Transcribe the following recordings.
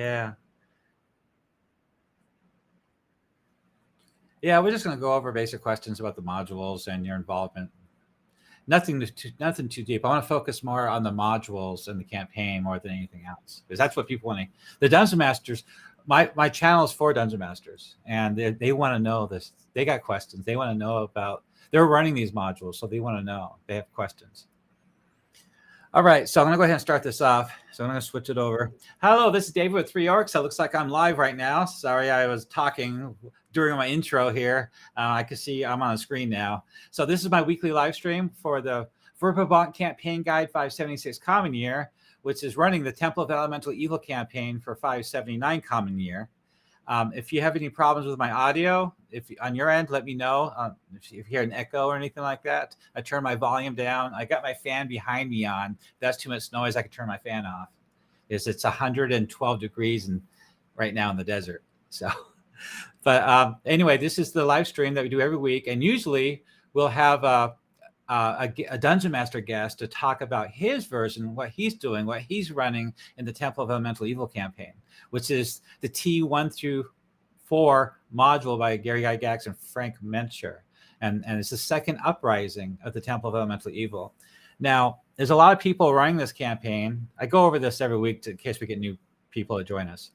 Yeah. Yeah, we're just going to go over basic questions about the modules and your involvement. Nothing too deep. I want to focus more on the modules and the campaign more than anything else, because that's what people want to. The Dungeon Masters, my channel is for Dungeon Masters, and they want to know this. They got questions. They want to know about. They're running these modules, so they want to know. They have questions. All right, so I'm going to go ahead and start this off. So I'm going to switch it over. Hello, this is David with 3 Orcs. It looks like I'm live right now. Sorry, I was talking during my intro here. I can see I'm on the screen now. So this is my weekly live stream for the Verbobonc Campaign Guide 576 Common Year, which is running the Temple of Elemental Evil campaign for 579 Common Year. If you have any problems with my audio, if on your end, let me know. If you hear an echo or anything like that, I turn my volume down. I got my fan behind me on. If that's too much noise, I can turn my fan off. It's 112 degrees right now in the desert. So, but anyway, this is the live stream that we do every week, and usually we'll have a Dungeon Master guest to talk about his version, what he's doing, what he's running in the Temple of Elemental Evil campaign, which is the T1 through 4 module by Gary Gygax and Frank Mencher. And it's the second uprising of the Temple of Elemental Evil. Now, there's a lot of people running this campaign. I go over this every week in case we get new people to join us.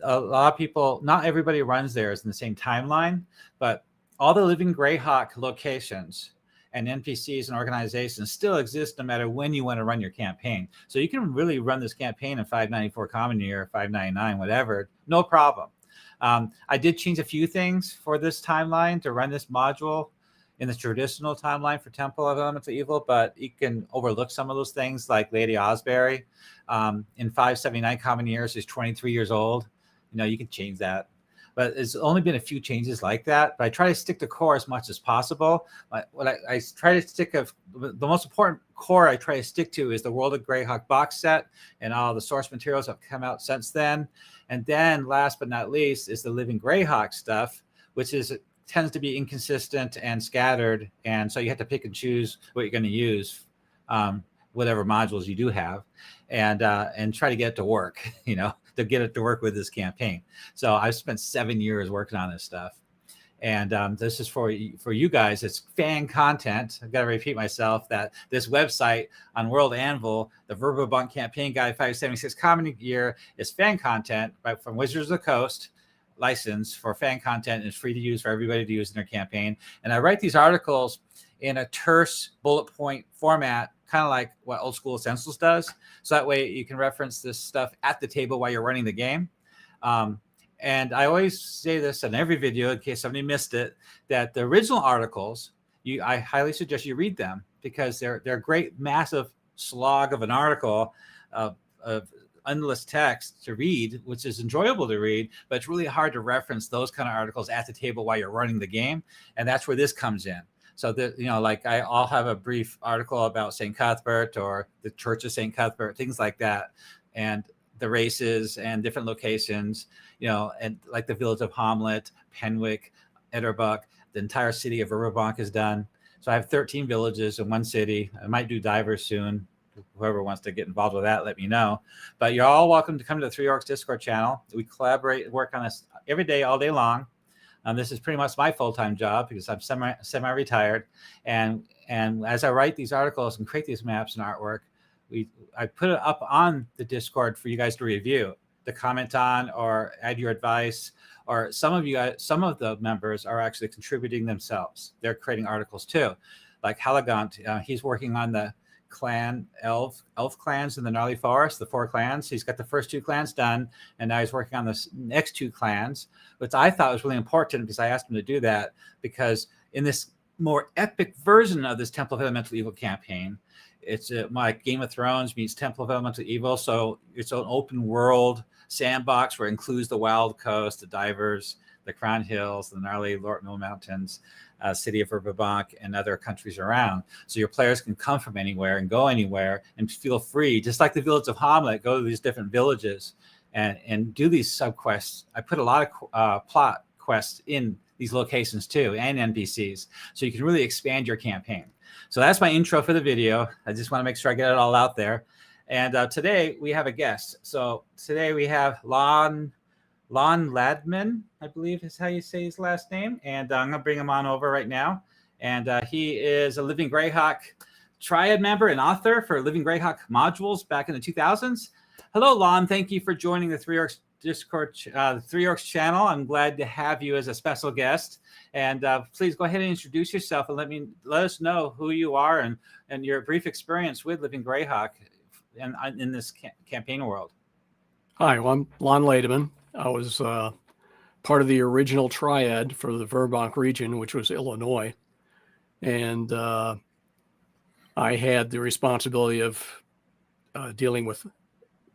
A lot of people, not everybody runs theirs in the same timeline, but all the living Greyhawk locations and NPCs and organizations still exist no matter when you want to run your campaign. So you can really run this campaign in 594 Common Year, 599, whatever, no problem. I did change a few things for this timeline to run this module in the traditional timeline for Temple of Elemental Evil, but you can overlook some of those things, like Lady Osberry in 579 Common Year. She's 23 years old. You know, you can change that. But it's only been a few changes like that. But I try to stick to core as much as possible. What I try to stick of the most important core I try to stick to is the World of Greyhawk box set and all the source materials that have come out since then. And then last but not least is the Living Greyhawk stuff, which tends to be inconsistent and scattered. And so you have to pick and choose what you're going to use, whatever modules you do have, and try to get it to work, you know, to get it to work with this campaign. So I've spent 7 years working on this stuff. And this is for you guys. It's fan content. I've got to repeat myself that this website on World Anvil, the Verbobonc Campaign Guide 576 Common Year, is fan content from Wizards of the Coast, license for fan content. It's free to use for everybody to use in their campaign. And I write these articles in a terse bullet point format, kind of like what Old School Essentials does. So that way you can reference this stuff at the table while you're running the game. And I always say this in every video, in case somebody missed it, that the original articles, I highly suggest you read them, because they're a great, massive slog of an article of endless text to read, which is enjoyable to read, but it's really hard to reference those kind of articles at the table while you're running the game. And that's where this comes in. So that, you know, like I'll have a brief article about St. Cuthbert or the Church of St. Cuthbert, things like that, and the races and different locations, you know, and like the village of Hamlet, Penwick, Etterbuck, the entire city of Verbobonc is done. So I have 13 villages in one city. I might do Divers soon. Whoever wants to get involved with that, let me know. But you're all welcome to come to the 3 Orcs Discord channel. We collaborate, work on this every day, all day long. This is pretty much my full-time job because I'm semi-retired. And as I write these articles and create these maps and artwork, I put it up on the Discord for you guys to review, to comment on, or add your advice. Or some of the members are actually contributing themselves. They're creating articles too, like Halagant. He's working on the elf clans in the Gnarly Forest, the 4 clans. He's got the first 2 clans done, and now he's working on the next 2 clans, which I thought was really important because I asked him to do that, because in this more epic version of this Temple of Elemental Evil campaign, it's like Game of Thrones meets Temple of Elemental Evil. So it's an open world sandbox where it includes the Wild Coast, the Divers, the Crown Hills, the gnarly Lortmill Mountains, city of Verbobonc, and other countries around. So your players can come from anywhere and go anywhere and feel free, just like the village of Hamlet, go to these different villages and do these sub-quests. I put a lot of plot quests in these locations too, and NPCs, so you can really expand your campaign. So that's my intro for the video. I just want to make sure I get it all out there. And today we have a guest. So today we have Lon Ladman, I believe is how you say his last name. And I'm going to bring him on over right now. And he is a Living Greyhawk Triad member and author for Living Greyhawk modules back in the 2000s. Hello, Lon. Thank you for joining the Three Orcs Discord, Three Orcs channel. I'm glad to have you as a special guest. And please go ahead and introduce yourself and let us know who you are and your brief experience with Living Greyhawk in this campaign world. Hi, well, I'm Lon Lademan. I was part of the original triad for the Verbobonc region, which was Illinois. And I had the responsibility of dealing with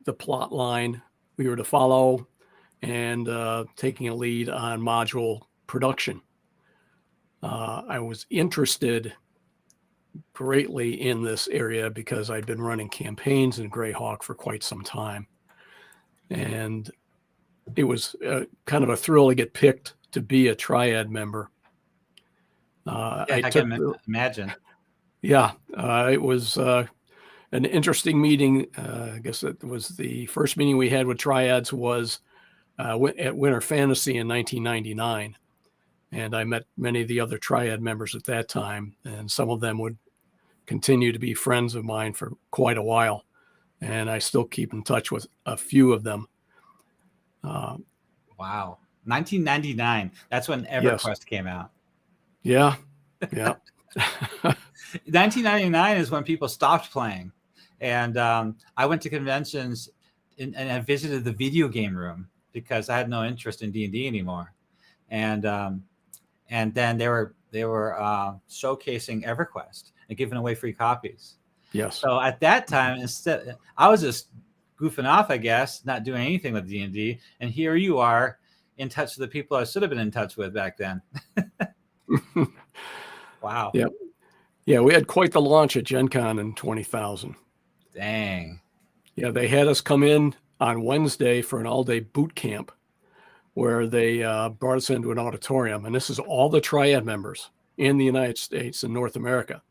the plot line we were to follow and taking a lead on module production. I was interested greatly in this area because I'd been running campaigns in Greyhawk for quite some time. And it was kind of a thrill to get picked to be a triad member. I can imagine. Yeah, it was an interesting meeting. I guess it was the first meeting we had with triads was at Winter Fantasy in 1999. And I met many of the other triad members at that time, and some of them would continue to be friends of mine for quite a while. And I still keep in touch with a few of them. Wow. 1999. That's when EverQuest came out. Yeah. 1999 is when people stopped playing. And I went to conventions and I visited the video game room because I had no interest in D&D anymore. And then they were showcasing EverQuest and giving away free copies. Yes. So at that time, instead, I was just goofing off, I guess, not doing anything with D&D. And here you are in touch with the people I should have been in touch with back then. Wow. Yep. Yeah, we had quite the launch at Gen Con in 20,000. Dang. Yeah, they had us come in on Wednesday for an all-day boot camp where they brought us into an auditorium. And this is all the triad members in the United States and North America.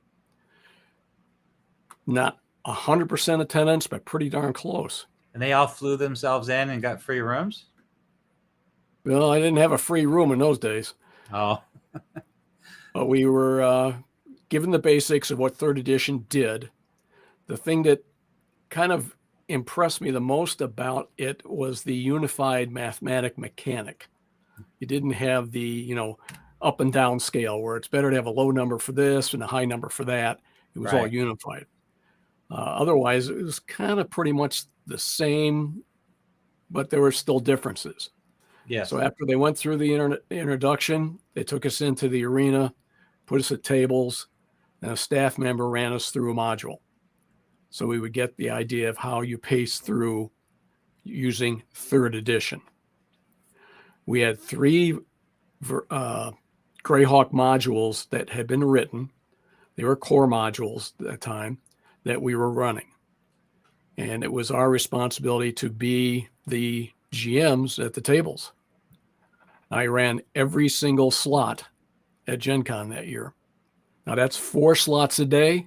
Not 100% attendance, but pretty darn close. And they all flew themselves in and got free rooms? Well, I didn't have a free room in those days. Oh. But we were given the basics of what 3rd edition did. The thing that kind of impressed me the most about it was the unified mathematic mechanic. You didn't have the, up and down scale where it's better to have a low number for this and a high number for that. It was all unified. Otherwise, it was kind of pretty much the same, but there were still differences. Yes. So after they went through the introduction, they took us into the arena, put us at tables, and a staff member ran us through a module. So we would get the idea of how you pace through using 3rd edition. We had 3 Greyhawk modules that had been written. They were core modules at that time that we were running. And it was our responsibility to be the GMs at the tables. I ran every single slot at Gen Con that year. Now that's 4 slots a day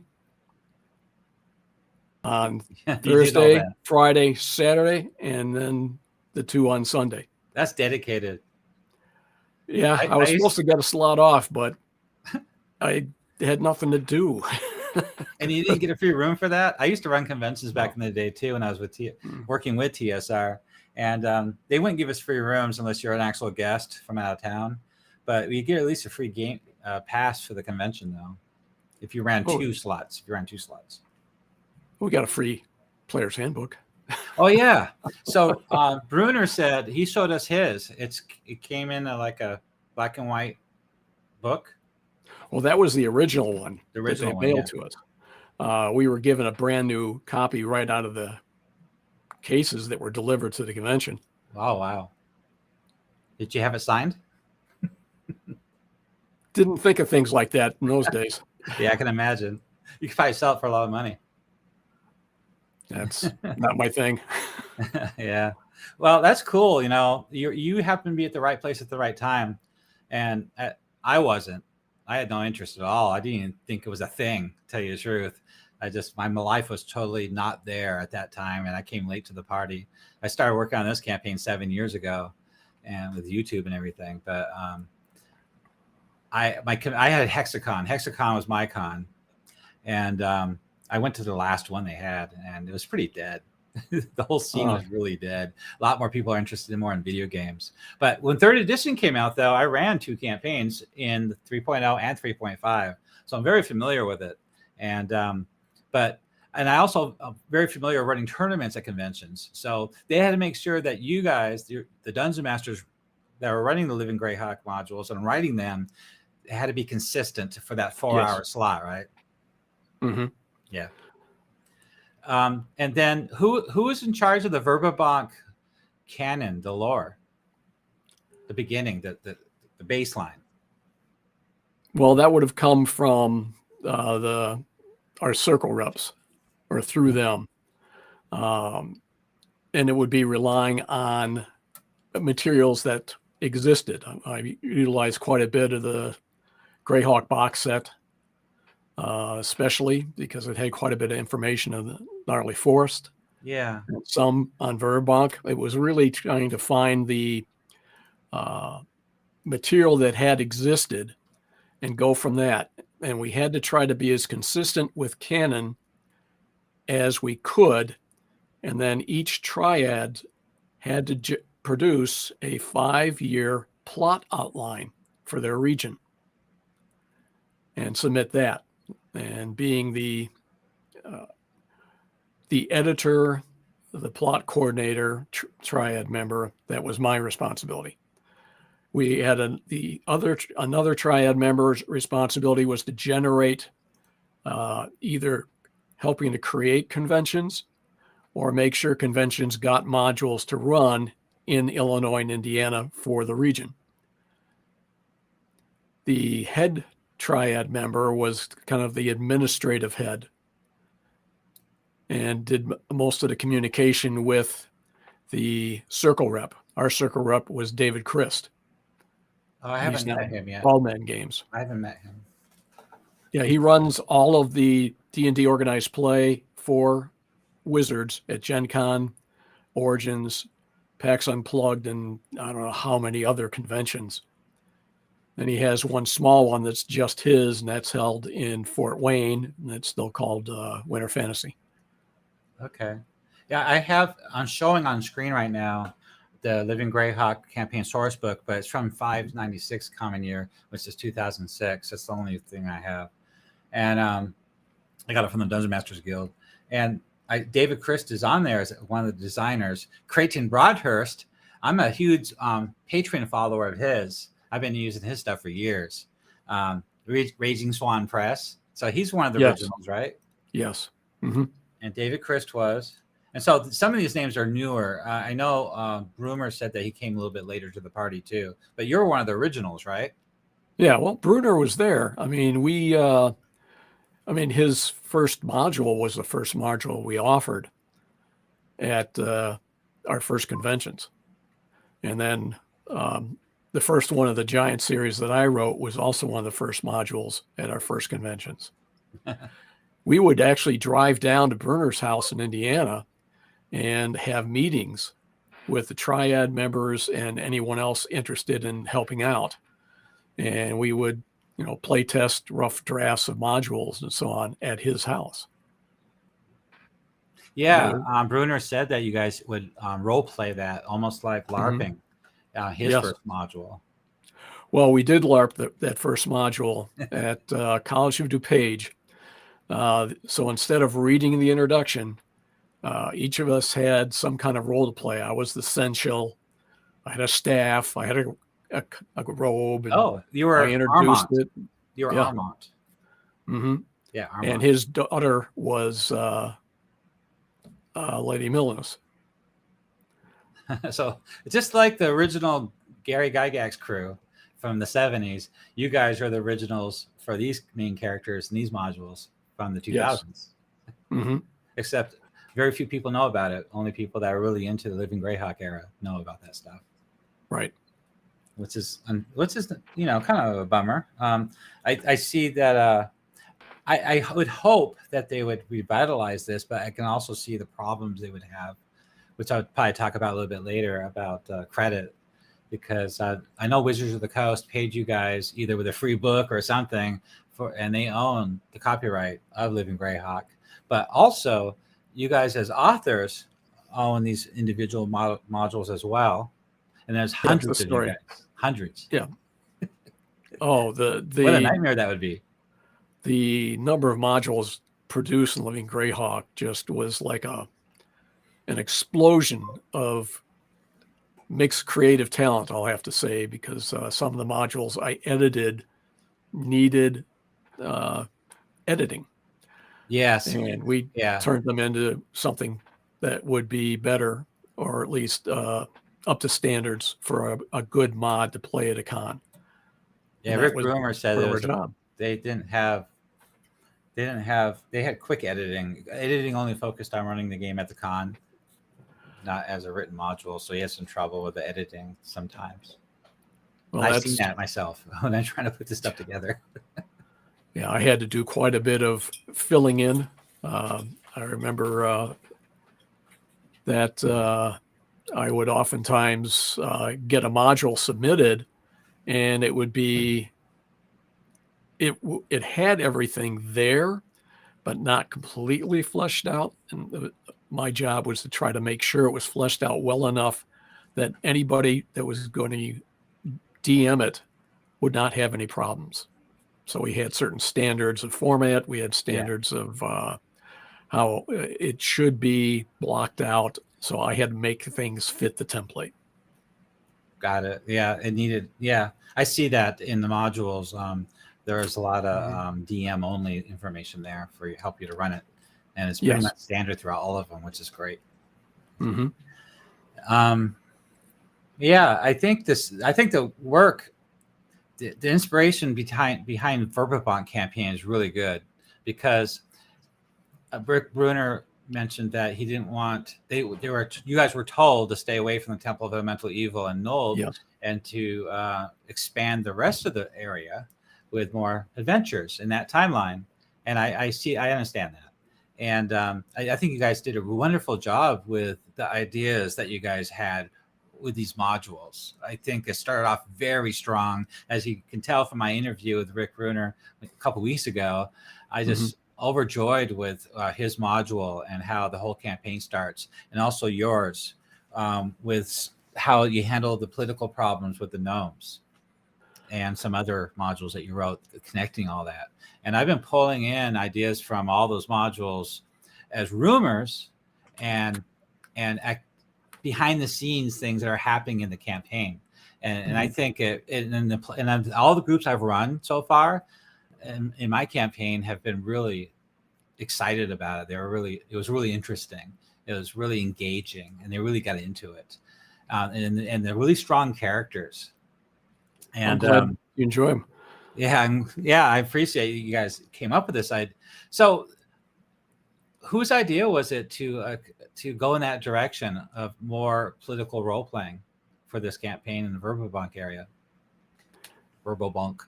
on Thursday, Friday, Saturday, and then the 2 on Sunday. That's dedicated. Yeah, I was supposed to get a slot off, but I had nothing to do. And you didn't get a free room for that? I used to run conventions back in the day too when I was with working with TSR. And they wouldn't give us free rooms unless you're an actual guest from out of town. But you get at least a free game pass for the convention, though, if you ran 2 slots. We got a free player's handbook. Oh, yeah. So Bruner said he showed us his. It came in like a black and white book. Well, that was the original one. The original that they mailed to us. We were given a brand new copy right out of the cases that were delivered to the convention. Oh, wow. Did you have it signed? Didn't think of things like that in those days. Yeah, I can imagine. You could probably sell it for a lot of money. That's not my thing. Yeah. Well, that's cool. You happen to be at the right place at the right time. And I wasn't. I had no interest at all. I didn't even think it was a thing, to tell you the truth. My life was totally not there at that time, and I came late to the party. I started working on this campaign 7 years ago, and with YouTube and everything. But I had Hexacon. Hexacon was my con, and I went to the last one they had, and it was pretty dead. The whole scene was really dead. A lot more people are interested more in video games. But when 3rd edition came out, though, I ran 2 campaigns in 3.0 and 3.5, so I'm very familiar with it. And I also am very familiar running tournaments at conventions. So they had to make sure that you guys, the Dungeon Masters that were running the Living Greyhawk modules and writing them, had to be consistent for that 4-hour slot, right? Mm-hmm. Yeah. And then who is in charge of the Verbobonc canon, the lore, the beginning, the baseline? Well, that would have come from our circle reps, or through them, and it would be relying on materials that existed. I utilized quite a bit of the Greyhawk box set, especially because it had quite a bit of information of the gnarly forest. Yeah. Some on Verbobonc. It was really trying to find the material that had existed and go from that. And we had to try to be as consistent with canon as we could. And then each triad had to produce a 5-year plot outline for their region and submit that. And being the editor, the plot coordinator, triad member, that was my responsibility. We had another triad member's responsibility was to generate either helping to create conventions or make sure conventions got modules to run in Illinois and Indiana for the region. The head triad member was kind of the administrative head and did most of the communication with the circle rep. Our circle rep was David Christ. Oh, I haven't met him yet. Baldman Games. I haven't met him. Yeah, he runs all of the D&D organized play for Wizards at Gen Con, Origins, PAX Unplugged, and I don't know how many other conventions. And he has one small one that's just his, and that's held in Fort Wayne, and it's still called Winter Fantasy. Okay. Yeah, I have, I'm showing on screen right now the Living Greyhawk campaign source book, but it's from 596 Common Year, which is 2006. That's the only thing I have. And I got it from the Dungeon Masters Guild. And David Christ is on there as one of the designers. Creighton Broadhurst, I'm a huge Patreon follower of his. I've been using his stuff for years. Raging Swan Press. So he's one of the originals, right? Yes. Mm-hmm. And David Christ was. And so some of these names are newer. I know Broomer said that he came a little bit later to the party too. But you're one of the originals, right? Yeah, well, Bruner was there. I mean, his first module was the first module we offered at our first conventions. And then the first one of the Giant series that I wrote was also one of the first modules at our first conventions. We would actually drive down to Bruner's house in Indiana and have meetings with the triad members and anyone else interested in helping out. And we would, play test rough drafts of modules and so on at his house. Yeah, Bruner said that you guys would role play that almost like LARPing his first module. Well, we did LARP that first module at College of DuPage. So instead of reading the introduction, each of us had some kind of role to play. I was the Sensual. I had a staff. I had a robe. And you were introduced Armont. it. You were Armont. Mm-hmm. Yeah, Armont. And his daughter was Lady Milnes. So just like the original Gary Gygax crew from the 70s, you guys are the originals for these main characters and these modules from the 2000s. Yes. Mm-hmm. Except very few people know about it. Only people that are really into the Living Greyhawk era know about that stuff. Right. Which is kind of a bummer. I see that I would hope that they would revitalize this, but I can also see the problems they would have, which I would probably talk about a little bit later about credit, because I know Wizards of the Coast paid you guys either with a free book or something and they own the copyright of Living Greyhawk, but also you guys as authors own these individual modules as well, and there's hundreds of you guys, hundreds. Yeah. Oh, what a nightmare that would be. The number of modules produced in Living Greyhawk just was like an explosion of mixed creative talent, I'll have to say, because some of the modules I edited needed editing. Yes. And we turned them into something that would be better, or at least up to standards for a good mod to play at a con. Yeah, Rick Brumer said they had quick editing. Editing only focused on running the game at the con, not as a written module. So he has some trouble with the editing sometimes. Well, I've seen that myself when I'm trying to put this stuff together. Yeah, I had to do quite a bit of filling in. I remember that I would oftentimes get a module submitted, and it would be it had everything there, but not completely fleshed out. And my job was to try to make sure it was fleshed out well enough that anybody that was going to DM it would not have any problems. So we had certain standards of format. We had standards of how it should be blocked out. So I had to make things fit the template. Got it. Yeah, it needed. Yeah, I see that in the modules. There's a lot of DM only information there for help you to run it, and it's pretty much standard throughout all of them, which is great. Mm-hmm. Yeah, I think the work, the inspiration behind Verbobonc Campaign is really good, because Rick Bruner mentioned that he didn't want you guys were told to stay away from the Temple of Elemental Evil and Nold, and to expand the rest of the area with more adventures in that timeline. And I understand that, and I think you guys did a wonderful job with the ideas that you guys had with these modules. I think it started off very strong, as you can tell from my interview with Rick Bruner a couple weeks ago. I just overjoyed with his module and how the whole campaign starts, and also yours with how you handle the political problems with the gnomes and some other modules that you wrote, connecting all that. And I've been pulling in ideas from all those modules as rumors and behind the scenes things that are happening in the campaign. And I think and all the groups I've run so far in my campaign have been really excited about it. It was really interesting. It was really engaging, and they really got into it. And they're really strong characters. And I'm glad you enjoy them. Yeah, I appreciate you guys came up with this. So whose idea was it to go in that direction of more political role playing for this campaign in the Verbobonc area? Verbobonc.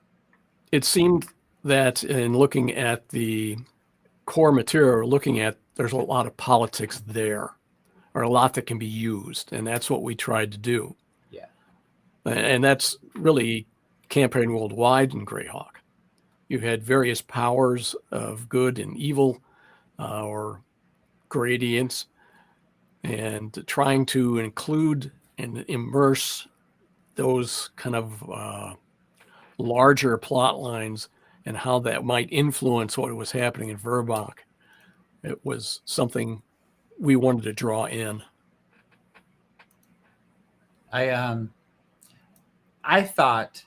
It seemed that in looking at the core material, there's a lot of politics there, or a lot that can be used, and that's what we tried to do. Yeah, and that's really campaign worldwide in Greyhawk. You had various powers of good and evil, or gradients, and trying to include and immerse those kind of larger plot lines and how that might influence what was happening in Verbobonc. It was something we wanted to draw in. I thought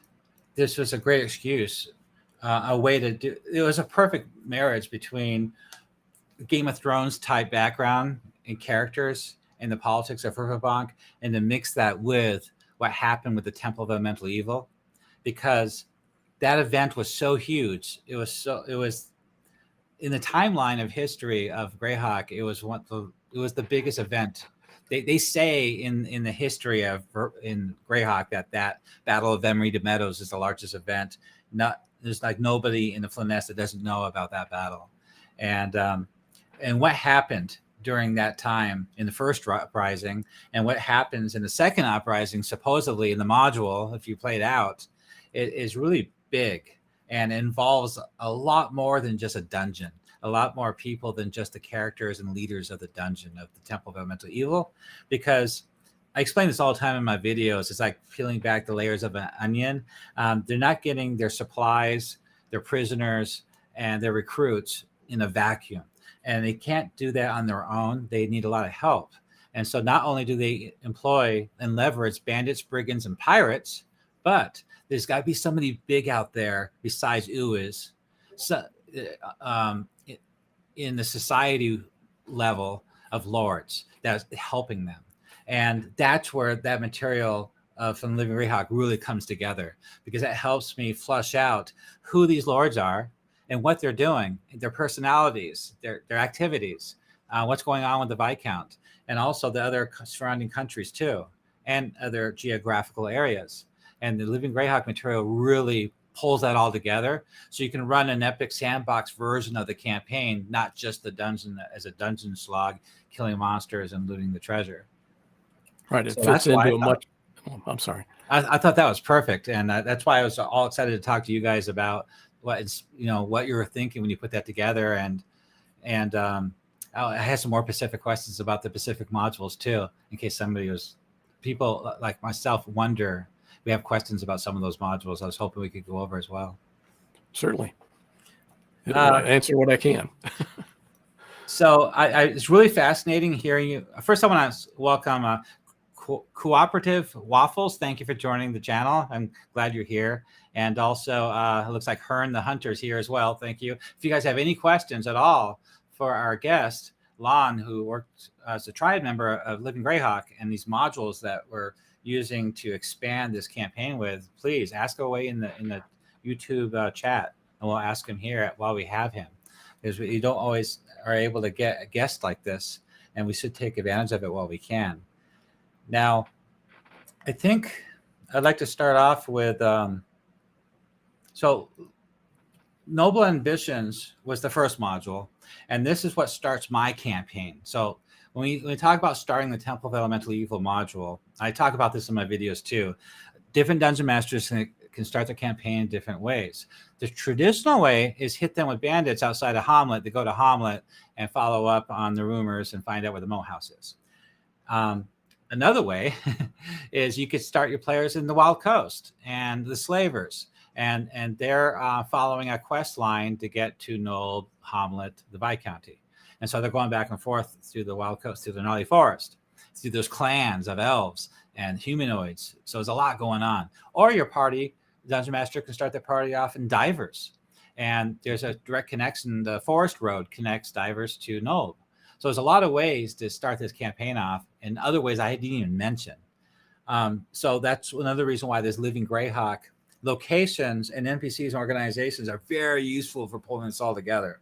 this was a great excuse, a way to do. It was a perfect marriage between Game of Thrones type background and characters and the politics of Verbobonc, and to mix that with what happened with the Temple of Elemental Evil, because that event was so huge. It was in the timeline of history of Greyhawk. It was the biggest event. They say in the history of in Greyhawk that Battle of Emery de Meadows is the largest event. there's like nobody in the Flyness that doesn't know about that battle. And what happened during that time in the first uprising, and what happens in the second uprising, supposedly in the module, if you play it out, it is really big and involves a lot more than just a dungeon, a lot more people than just the characters and leaders of the dungeon of the Temple of Elemental Evil. Because I explain this all the time in my videos. It's like peeling back the layers of an onion. They're not getting their supplies, their prisoners, and their recruits in a vacuum. And they can't do that on their own. They need a lot of help. And so not only do they employ and leverage bandits, brigands, and pirates, but there's got to be somebody big out there besides Uis, so, in the society level of lords that's helping them. And that's where that material from Living Greyhawk really comes together, because it helps me flush out who these lords are and what they're doing, their personalities, their activities, what's going on with the Viscount, and also the other surrounding countries too, and other geographical areas. And the Living Greyhawk material really pulls that all together, so you can run an epic sandbox version of the campaign, not just the dungeon as a dungeon slog, killing monsters and looting the treasure. Right. It fits into a much. Oh, I'm sorry. I thought that was perfect, and that's why I was all excited to talk to you guys about what you were thinking when you put that together. And I had some more Pacific questions about the Pacific modules too, in case people like myself wonder. We have questions about some of those modules. I was hoping we could go over as well. Certainly. Answer what I can. So it's really fascinating hearing you. First, I want to welcome Cooperative Waffles. Thank you for joining the channel. I'm glad you're here. And also, it looks like Hearn the Hunter's here as well. Thank you. If you guys have any questions at all for our guest, Lon, who worked as a triad member of Living Greyhawk, and these modules that we're using to expand this campaign with, please ask away in the YouTube chat, and we'll ask him here while we have him, because you don't always are able to get a guest like this, and we should take advantage of it while we can. Now, I think I'd like to start off with so Noble Ambitions was the first module, and this is what starts my campaign. So when we talk about starting the Temple of Elemental Evil module, I talk about this in my videos too. Different dungeon masters can start their campaign in different ways. The traditional way is hit them with bandits outside of Hamlet. They go to Hamlet and follow up on the rumors and find out where the moat house is. Another way is you could start your players in the Wild Coast and the Slavers, and they're following a quest line to get to Nold, Hamlet, the Viscounty. And so they're going back and forth through the Wild Coast, through the Gnarly Forest, through those clans of elves and humanoids. So there's a lot going on. Or your party, the Dungeon Master can start their party off in Divers. And there's a direct connection. The Forest Road connects Divers to Nold. So there's a lot of ways to start this campaign off, and other ways I didn't even mention. So that's another reason why this Living Greyhawk locations and NPCs and organizations are very useful for pulling this all together.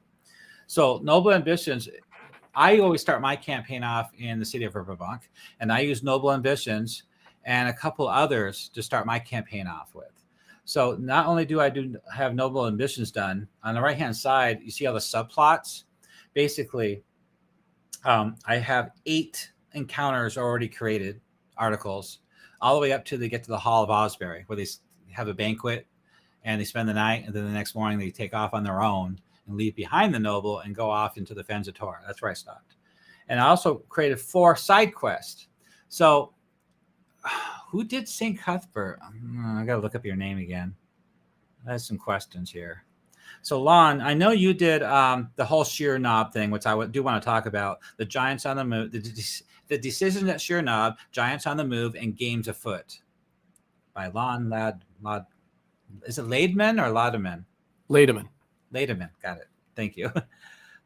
So Noble Ambitions, I always start my campaign off in the city of Verbobonc, and I use Noble Ambitions and a couple others to start my campaign off with. So not only do I have Noble Ambitions done, on the right-hand side, you see all the subplots. Basically, I have 8 encounters already created, articles, all the way up to they get to the Hall of Osbury, where they have a banquet and they spend the night, and then the next morning they take off on their own and leave behind the noble and go off into the Fens of Tor. That's where I stopped. And I also created 4 side quests. So who did St. Cuthbert? I got to look up your name again. I have some questions here. So Lon, I know you did the whole Sheer Knob thing, which I do want to talk about. The Giants on the Move, the Decisions at Sheer Knob, Giants on the Move, and Games Afoot by Lon Lad. Is it Lademan or Lademan? Lademan. Lademan, got it. Thank you.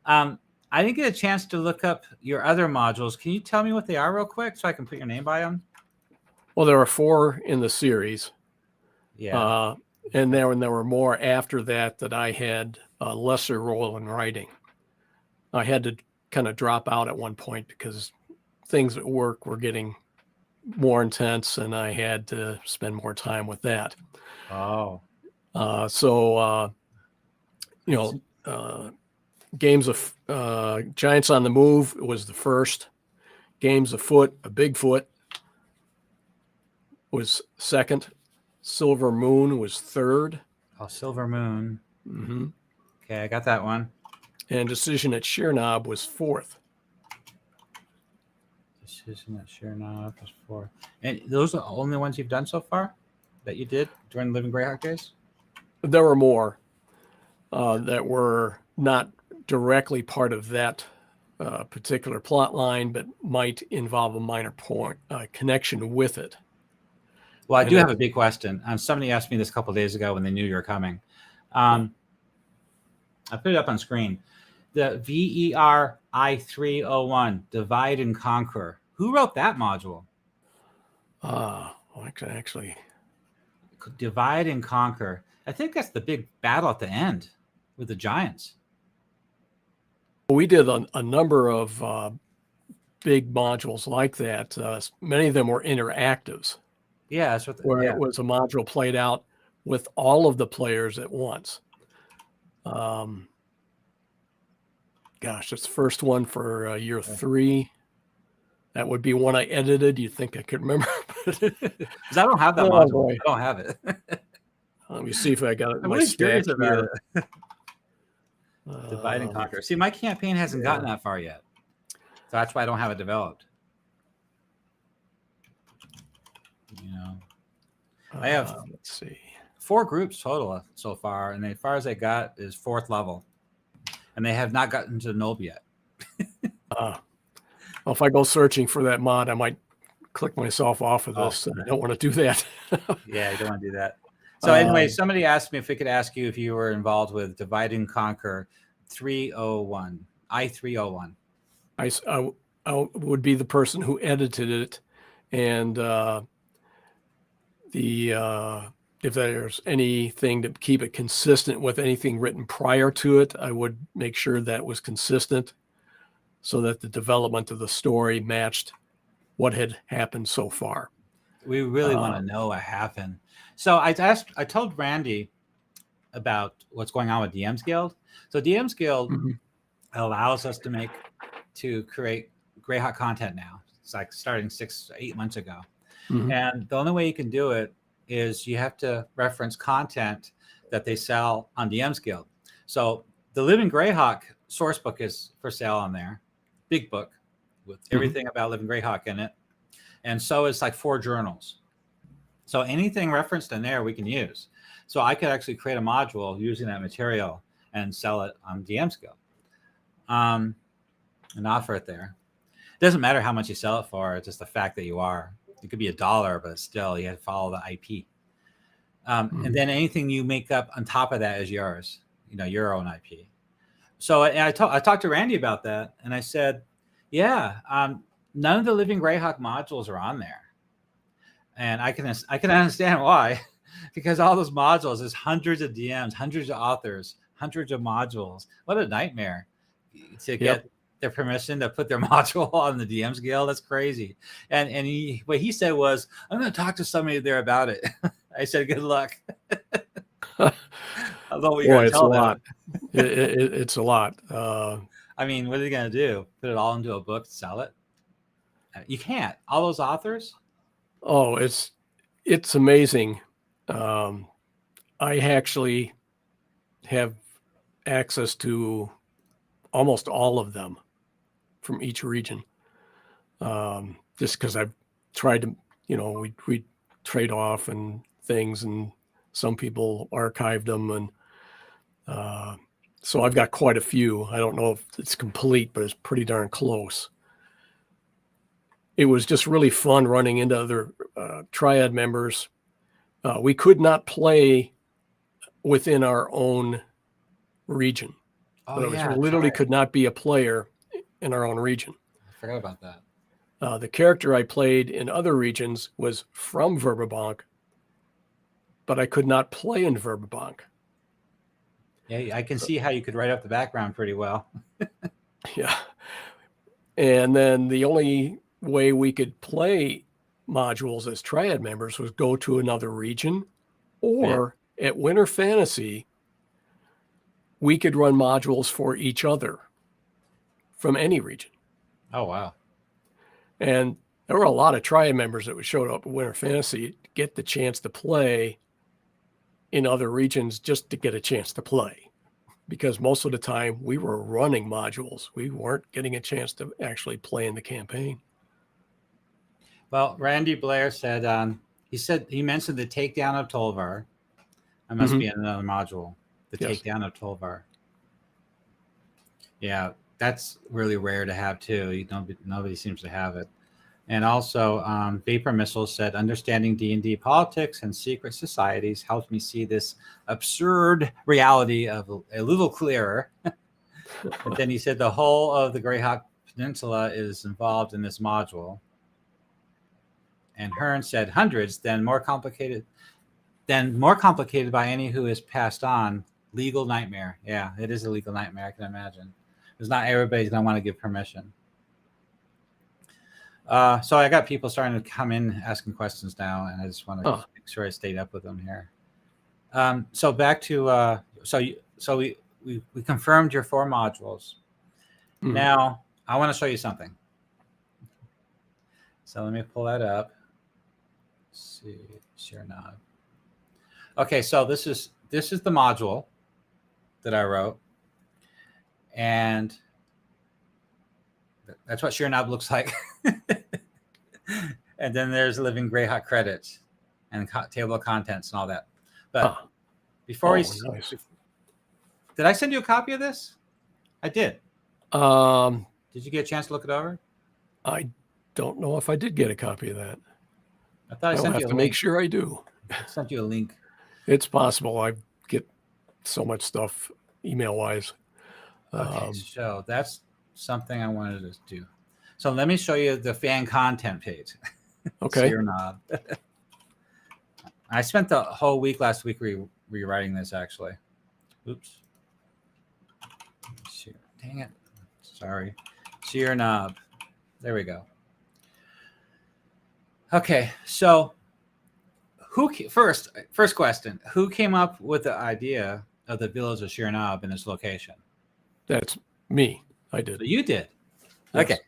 I didn't get a chance to look up your other modules. Can you tell me what they are real quick so I can put your name by them? Well, there are 4 in the series. Yeah. And there were more after that I had a lesser role in writing. I had to kind of drop out at one point because things at work were getting more intense, and I had to spend more time with that. Oh. Games of Giants on the Move was the first. Games afoot, a Bigfoot was second. Silver Moon was third. Oh, Silver Moon. Mm-hmm. Okay, I got that one. And Decision at Sheerknob was fourth. Decision at Sheerknob was fourth. And those are the only ones you've done so far that you did during the Living Greyhawk days? There were more that were not directly part of that particular plot line, but might involve a minor point connection with it. Well, I do have a big question. Somebody asked me this a couple of days ago when they knew you were coming. I put it up on screen. The VER I-301, Divide and Conquer. Who wrote that module? Actually. Divide and Conquer. I think that's the big battle at the end with the giants. We did a number of big modules like that. Many of them were interactives. Yeah, that's what. It was a module played out with all of the players at once. It's the first one for year 3. That would be one I edited. You think I could remember? Because I don't have that module. Boy. I don't have it. Let me see if I got it. I'm really curious about it. Divide and Conquer. See, my campaign hasn't gotten that far yet. So that's why I don't have it developed. I have let's see, 4 groups total so far, and as far as I got is 4th level, and they have not gotten to Nob yet. Well, if I go searching for that mod, I might click myself off of this. I don't want to do that. Yeah, you don't want to do that. So anyway, somebody asked me if we could ask you if you were involved with Divide and Conquer 301, I-301. I would be the person who edited it, and if there's anything to keep it consistent with anything written prior to it, I would make sure that was consistent so that the development of the story matched what had happened so far. We really want to know what happened. So I told Randy about what's going on with DM's Guild. So DM's Guild allows us to create Greyhawk content now. It's like starting 6-8 months ago. And the only way you can do it is you have to reference content that they sell on DM's Guild. So the Living Greyhawk source book is for sale on there. Big book with everything about Living Greyhawk in it. And so it's like 4 journals. So anything referenced in there we can use. So I could actually create a module using that material and sell it on DM's Guild and offer it there. It doesn't matter how much you sell it for. It's just the fact that you are. It could be $1, but still you have to follow the IP. And then anything you make up on top of that is yours, your own IP. So I talked to Randy about that, and I said, none of the Living Greyhawk modules are on there. And I can understand why, because all those modules, there's hundreds of DMs, hundreds of authors, hundreds of modules. What a nightmare to get their permission to put their module on the DM's Guild. That's crazy. And what he said was, I'm going to talk to somebody there about it. I said, good luck. Although it's a lot. It's a lot. I mean, what are they going to do? Put it all into a book, sell it? You can't. All those authors. Oh, it's amazing. I actually have access to almost all of them from each region. Just because I've tried to, we trade off and things, and some people archived them. And so I've got quite a few. I don't know if it's complete, but it's pretty darn close. It was just really fun running into other triad members. We could not play within our own region. Literally could not be a player in our own region. I forgot about that. The character I played in other regions was from Verbobonc, but I could not play in Verbobonc. Yeah, I can see how you could write up the background pretty well. Yeah. And then the only way we could play modules as triad members was go to another region or At Winter Fantasy, we could run modules for each other from any region. Oh, wow. And there were a lot of Triad members that showed up at Winter Fantasy to get the chance to play in other regions just to get a chance to play. Because most of the time we were running modules. We weren't getting a chance to actually play in the campaign. Well, Randy Blair said, he mentioned the takedown of Tolvar. That must be another module. The takedown of Tolvar. Yeah, that's really rare to have too. Nobody seems to have it. And also, Vapor Missile said, understanding D&D politics and secret societies helped me see this absurd reality of a little clearer. And then he said the whole of the Greyhawk Peninsula is involved in this module. And Hearn said hundreds, then more complicated by any who has passed on. Legal nightmare. Yeah, it is a legal nightmare, I can imagine. Because not everybody's going to want to give permission. So I got people starting to come in asking questions now, and I just want to make sure I stayed up with them here. So back to we confirmed your 4 modules. Now I want to show you something. So let me pull that up. Let's see, share now. Okay, so this is the module that I wrote, and that's what Sheer-Knob looks like. And then there's Living Greyhawk credits and table of contents and all that. But before nice. Did I send you a copy of this? I did. Did you get a chance to look it over? I don't know if I did get a copy of that. I thought I sent you a link. Make sure I do. I sent you a link. It's possible. I get so much stuff email-wise. Okay, so that's something I wanted to do. So let me show you the fan content page. Okay. Knob. I spent the whole week last week rewriting this, actually. Oops. Dang it. Sorry. Sheer-Knob. There we go. Okay, so first question, who came up with the idea of the village of Sheer-Knob in this location? That's me. I did. So you did. Yes. Okay.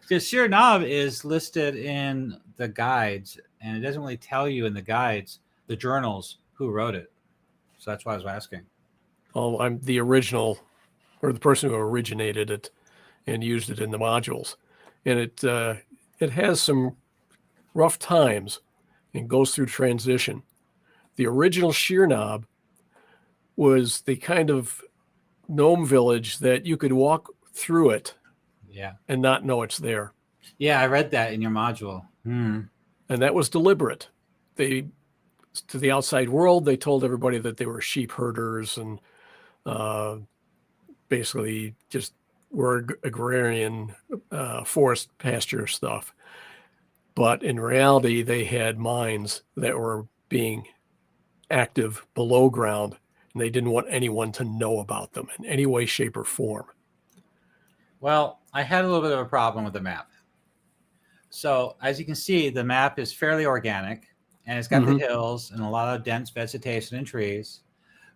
Because Sheer-Knob is listed in the guides, and it doesn't really tell you in the guides, the journals, who wrote it. So that's why I was asking. Oh, I'm the original, or the person who originated it and used it in the modules. And it has some rough times and goes through transition. The original Sheer-Knob was the kind of gnome village that you could walk through it and not know it's there. Yeah, I read that in your module. And that was deliberate. To the outside world, they told everybody that they were sheep herders and basically just were agrarian forest pasture stuff. But in reality, they had mines that were being active below ground, and they didn't want anyone to know about them in any way, shape, or form. Well, I had a little bit of a problem with the map. So as you can see, the map is fairly organic, and it's got the hills and a lot of dense vegetation and trees.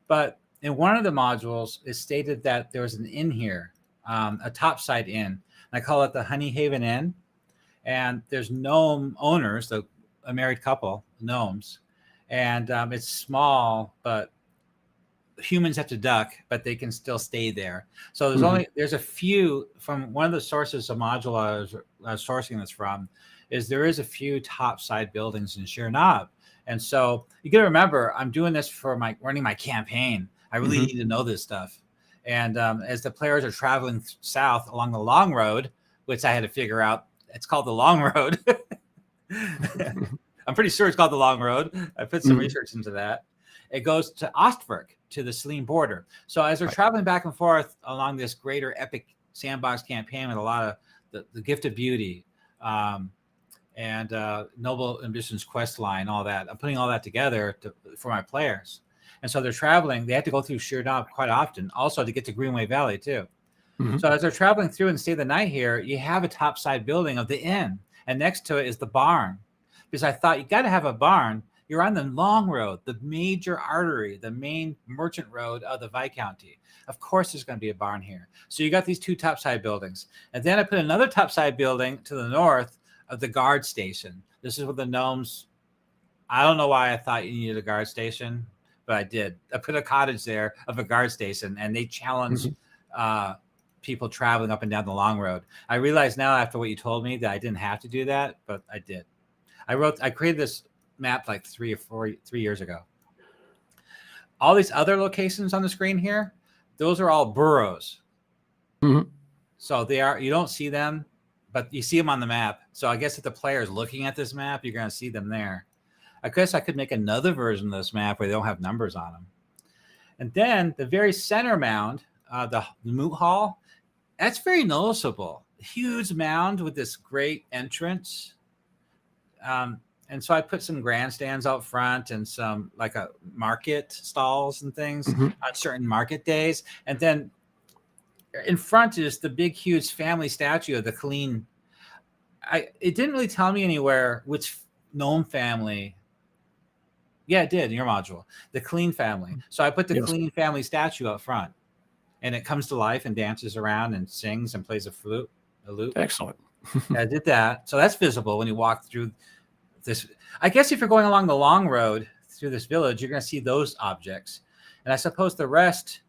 But in one of the modules, it stated that there was an inn here, a topside inn. And I call it the Honey Haven Inn. And there's gnome owners, a married couple, gnomes. And it's small, but humans have to duck, but they can still stay there. So there's a few, from one of the sources of module I was sourcing this from, there is a few topside buildings in Sheer-Knob. And so you got to remember, I'm doing this for running my campaign. I really need to know this stuff. And as the players are traveling south along the long road, which I had to figure out, it's called the long road. I'm pretty sure it's called the long road. I put some research into that. It goes to Ostberg, to the Selene border. So as they're traveling back and forth along this greater epic sandbox campaign with a lot of the Gift of Beauty and Noble Ambitions quest line, all that, I'm putting all that together for my players. And so they're traveling. They have to go through Sheer-Knob quite often, also to get to Greenway Valley too. So as they're traveling through and stay the night here, you have a topside building of the inn, and next to it is the barn. Because I thought you got to have a barn You're on the long road, the major artery, the main merchant road of the Viscounty. Of course, there's going to be a barn here. So you got these two topside buildings. And then I put another topside building to the north of the guard station. This is where the gnomes, I don't know why I thought you needed a guard station, but I did. I put a cottage there of a guard station, and they challenge people traveling up and down the long road. I realize now after what you told me that I didn't have to do that, but I did. I created this map like 3 years ago. All these other locations on the screen here, those are all boroughs. So you don't see them, but you see them on the map. So I guess if the player is looking at this map, you're going to see them there. I guess I could make another version of this map where they don't have numbers on them. And then the very center mound, the moot hall, that's very noticeable. Huge mound with this great entrance. And so I put some grandstands out front and some like a market stalls and things on certain market days. And then in front is the big, huge family statue of the Clean. It didn't really tell me anywhere which gnome family. Yeah, it did in your module, the Clean family. So I put the Clean family statue up front, and it comes to life and dances around and sings and plays a lute. Excellent. I did that. So that's visible when you walk through this. I guess if you're going along the long road through this village, you're going to see those objects. And I suppose the rest,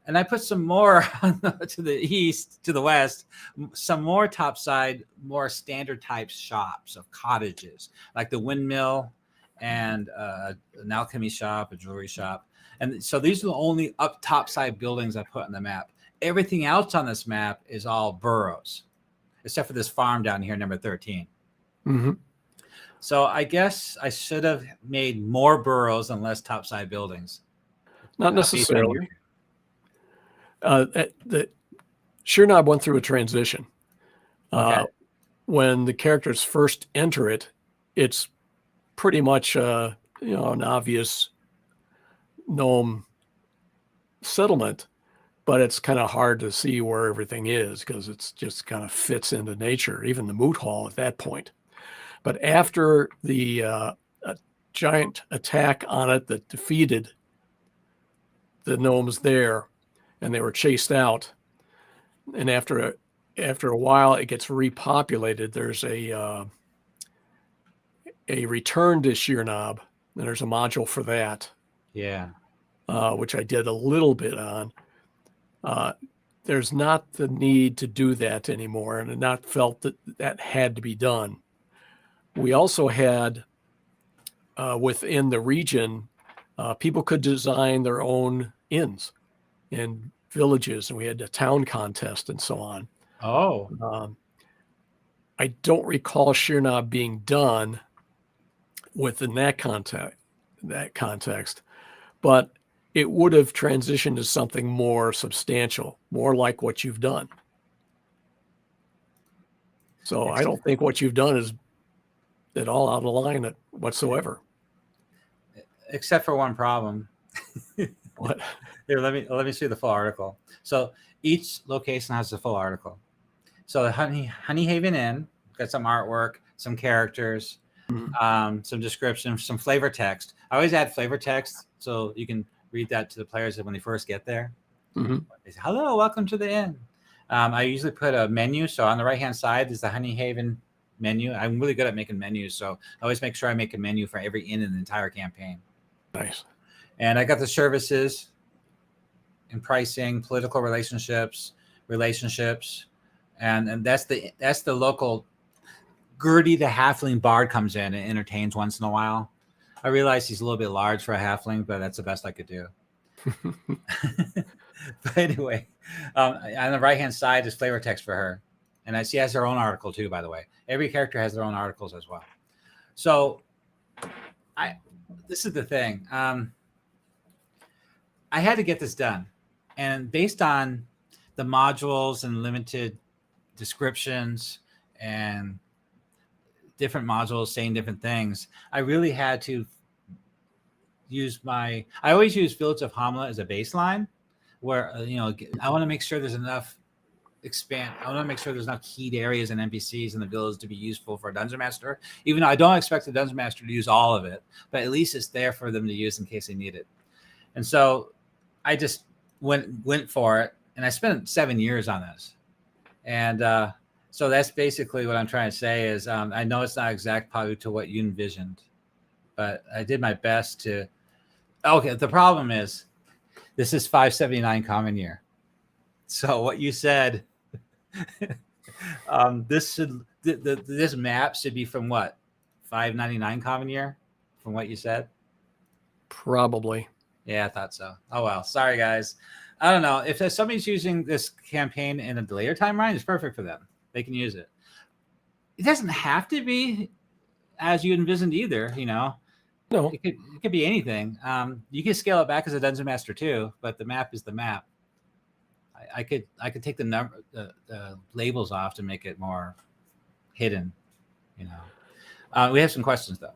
and I put some more to the east, to the west, some more topside, more standard type shops of cottages, like the windmill and an alchemy shop, a jewelry shop. And so these are the only up topside buildings I put on the map. Everything else on this map is all boroughs, except for this farm down here, number 13. So I guess I should have made more boroughs and less topside buildings. Not necessarily. The Sheernab went through a transition. When the characters first enter it, it's pretty much an obvious gnome settlement, but it's kind of hard to see where everything is because it's just kind of fits into nature, even the moot hall at that point. But after the giant attack on it that defeated the gnomes there, and they were chased out, and after a while it gets repopulated, there's a return to Sheernab, and there's a module for that. Yeah. Which I did a little bit on. There's not the need to do that anymore, and I not felt that had to be done. We also had within the region, people could design their own inns and villages, and we had a town contest and so on. I don't recall Sheernab being done within that context, but it would have transitioned to something more substantial, more like what you've done. So I don't think what you've done is at all out of line whatsoever. Except for one problem. What? Here, let me see the full article. So each location has a full article. So the Honey Haven Inn got some artwork, some characters, some description, some flavor text. I always add flavor text so you can read that to the players when they first get there. They say, "Hello, welcome to the inn." I usually put a menu. So on the right-hand side is the Honey Haven menu. I'm really good at making menus, so I always make sure I make a menu for every inn in the entire campaign. Nice. And I got the services and pricing, political relationships, and that's the local Gertie the halfling bard comes in and entertains once in a while. I realize he's a little bit large for a halfling, but that's the best I could do. But anyway, on the right-hand side is flavor text for her. And she has her own article too, by the way. Every character has their own articles as well. So this is the thing. I had to get this done. And based on the modules and limited descriptions and different modules saying different things, I really had to I always use Village of Hamlet as a baseline where, I want to make sure there's enough expand. I want to make sure there's not keyed areas and NPCs in the village to be useful for a dungeon master. Even though I don't expect the dungeon master to use all of it, but at least it's there for them to use in case they need it. And so I just went for it, and I spent 7 years on this. And so that's basically what I'm trying to say is I know it's not exact probably to what you envisioned, but I did my best to. Okay, the problem is this is 579 common year. So what you said, this map should be from what, 599 common year, from what you said. Probably. Yeah, I thought so. Oh well, sorry guys. I don't know if somebody's using this campaign in a later timeline, it's perfect for them. They can use it. It doesn't have to be as you envisioned either. You know, No, it could be anything. You can scale it back as a dungeon master too, but the map is the map. I could take the labels off to make it more hidden. You know, we have some questions though.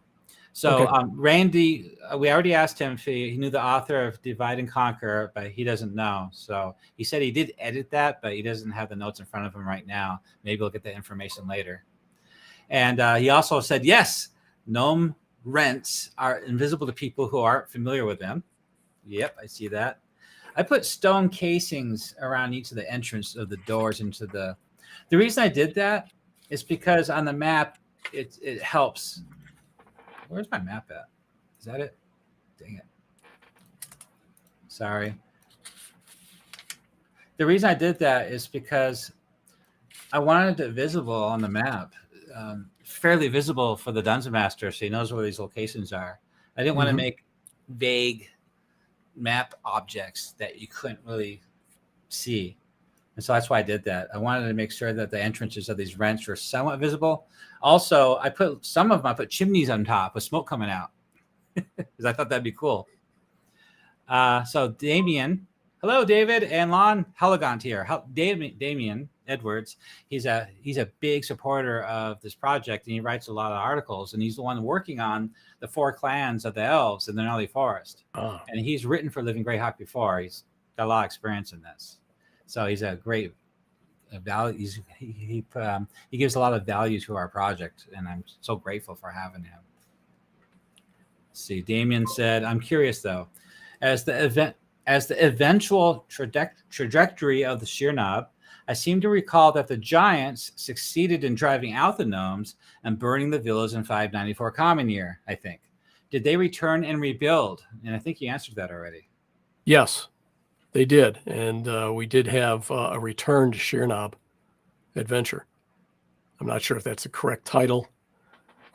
So okay. Randy, we already asked him if he knew the author of Divide and Conquer, but he doesn't know. So he said he did edit that, but he doesn't have the notes in front of him right now. Maybe we'll get that information later. And he also said, yes, gnome rents are invisible to people who aren't familiar with them. Yep, I see that. I put stone casings around each of the entrance of the doors into the. The reason I did that is because on the map, it helps. Where's my map at? Is that it? Dang it. Sorry. The reason I did that is because I wanted it visible on the map, fairly visible for the dungeon master, so he knows where these locations are. I didn't want to make vague map objects that you couldn't really see. And so that's why I did that. I wanted to make sure that the entrances of these rents were somewhat visible. Also, I put chimneys on top with smoke coming out because I thought that'd be cool. So Damien, hello, David and Lon Helligant here. Damien Edwards, he's a big supporter of this project, and he writes a lot of articles, and he's the one working on the 4 clans of the elves in the Gnarly Forest. Oh. And he's written for Living Greyhawk before. He's got a lot of experience in this. So he's a great value. He gives a lot of value to our project, and I'm so grateful for having him. Let's see, Damien said, "I'm curious though, as the eventual trajectory of the sheer knob, I seem to recall that the giants succeeded in driving out the gnomes and burning the village in 594 common year. I think. Did they return and rebuild? And I think you answered that already. Yes. They did, and we did have a return to Sheerknob adventure. I'm not sure if that's the correct title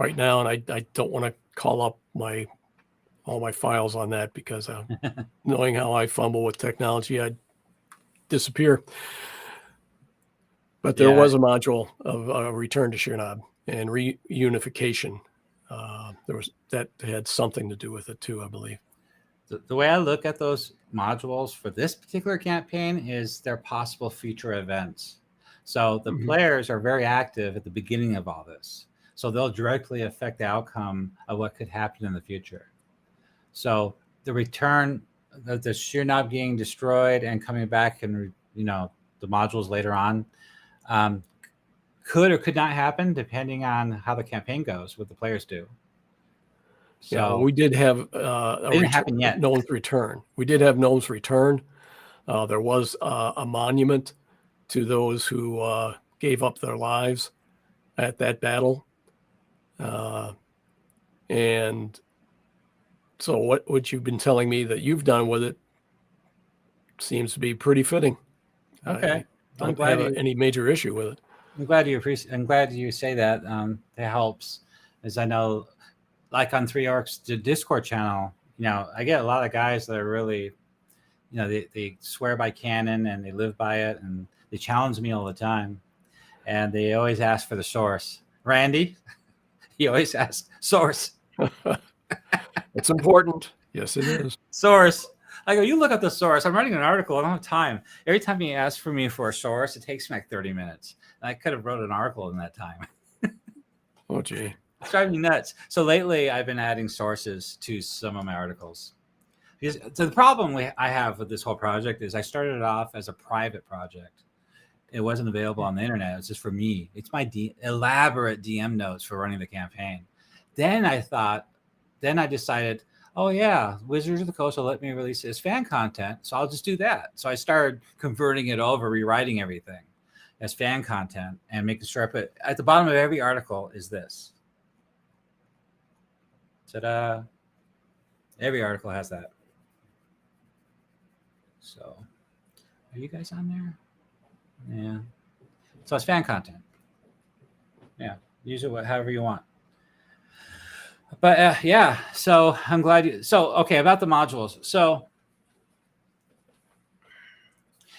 right now, and I don't want to call up all my files on that because knowing how I fumble with technology, I'd disappear. But there was a module of a return to Sheerknob and reunification. That had something to do with it too, I believe. The way I look at those modules for this particular campaign is they're possible future events. So the players are very active at the beginning of all this. So they'll directly affect the outcome of what could happen in the future. So the return of the sheer knob getting destroyed and coming back and, the modules later on could or could not happen depending on how the campaign goes, what the players do. So yeah, we did have Gnome's return. We did have Gnome's return. There was a monument to those who gave up their lives at that battle. And so what you've been telling me that you've done with it seems to be pretty fitting. Okay. I don't have any major issue with it. I'm glad you say that. That helps, as I know. Like on 3 Orcs Discord channel, I get a lot of guys that are really, they swear by canon and they live by it, and they challenge me all the time, and they always ask for the source. Randy, he always asks source. It's important. Yes, it is. Source. I go, you look at the source. I'm writing an article. I don't have time. Every time he asks for me for a source, it takes me like 30 minutes. And I could have wrote an article in that time. Oh, gee. It's driving me nuts. So lately, I've been adding sources to some of my articles. So the problem I have with this whole project is I started it off as a private project, It wasn't available on the internet. It's just for me. It's my elaborate DM notes for running the campaign. Then I decided, oh yeah, Wizards of the Coast will let me release it as fan content, so I'll just do that. So I started converting it over, rewriting everything as fan content, and making sure I put at the bottom of every article is this. Ta-da! Every article has that. So, are you guys on there? Yeah. So it's fan content. Yeah, use it however you want. But yeah, so I'm glad you. So okay, about the modules. So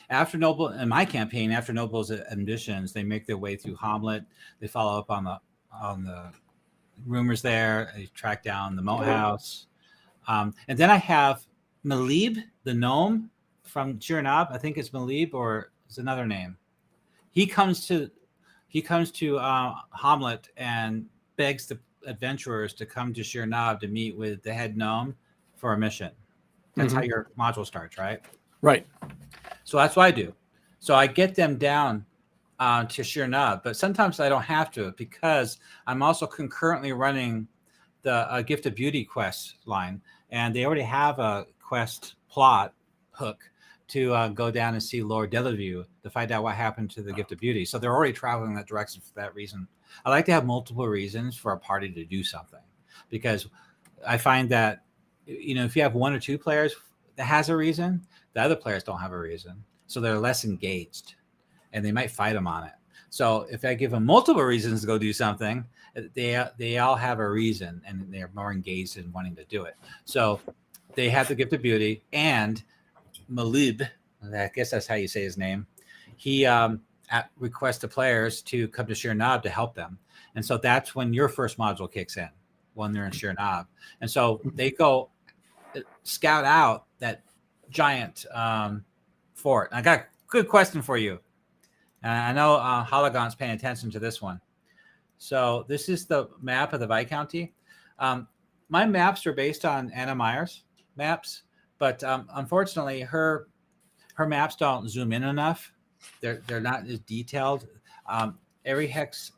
after Noble in my campaign, after Noble's ambitions, they make their way through Hamlet. They follow up on the rumors there. They track down the Moat House, and then I have Malib, the gnome from Chernob. I think it's Malib, or it's another name. He comes to Hamlet and begs the adventurers to come to Chernob to meet with the head gnome for a mission. That's how your module starts, right? Right. So that's what I do. So I get them down to Chernob, but sometimes I don't have to because I'm also concurrently running the Gift of Beauty quest line, and they already have a quest plot hook to go down and see Lord Delavue to find out what happened to the Gift of Beauty. So they're already traveling in that direction for that reason. I like to have multiple reasons for a party to do something, because I find that, if you have one or two players that has a reason, the other players don't have a reason. So they're less engaged and they might fight them on it. So if I give them multiple reasons to go do something, they all have a reason and they're more engaged in wanting to do it. So they have the Gift of Beauty, and Malib, I guess that's how you say his name, he requests the players to come to Chernob to help them. And so that's when your first module kicks in, when they're in Chernob. And so they go scout out that giant fort. I got a good question for you. I know Hologon's paying attention to this one. So this is the map of the Viscounty. My maps are based on Anna Meyer's maps, but unfortunately, her maps don't zoom in enough. They're not as detailed. Every hex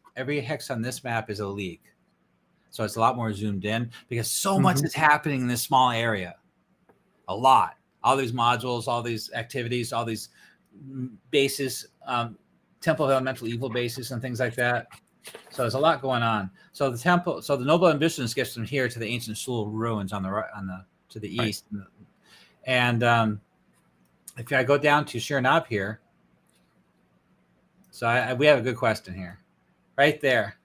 on this map is a league, so it's a lot more zoomed in because so much is happening in this small area. A lot. All these modules, all these activities, all these bases, Temple of Elemental Evil bases, and things like that. So there's a lot going on. So the Noble Ambitions gets them here to the ancient Sul ruins on the right, to the east. And if I go down to Chernob here, so we have a good question here, right there.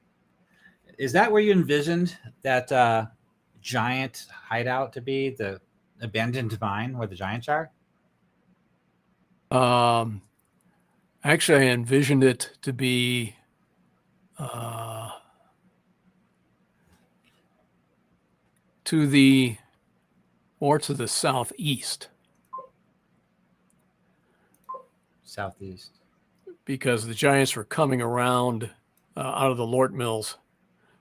Is that where you envisioned that giant hideout to be, the abandoned mine where the giants are? Actually, I envisioned it to be to the southeast. Southeast. Because the giants were coming around out of the Lort Mills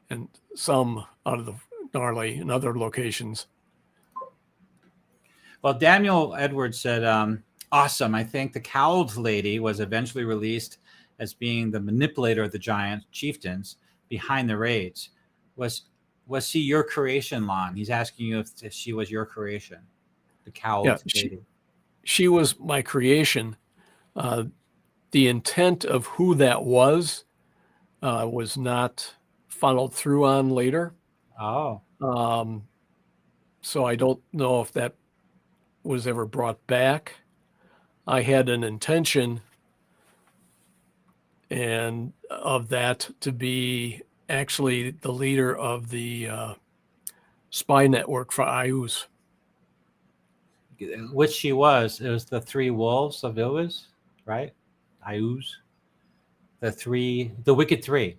and some out of the Gnarly and other locations. Well, Daniel Edwards said, awesome. I think the Cowled Lady was eventually released as being the manipulator of the giant chieftains behind the raids. Was she your creation, Lon? He's asking you if she was your creation, the Cowled Lady. She was my creation. The intent of who that was not followed through on later. Oh. So I don't know if that was ever brought back. I had an intention and of that to be actually the leader of the spy network for IUs. Which she was. It was the three wolves of Ilvis, right? IUs. The Wicked Three.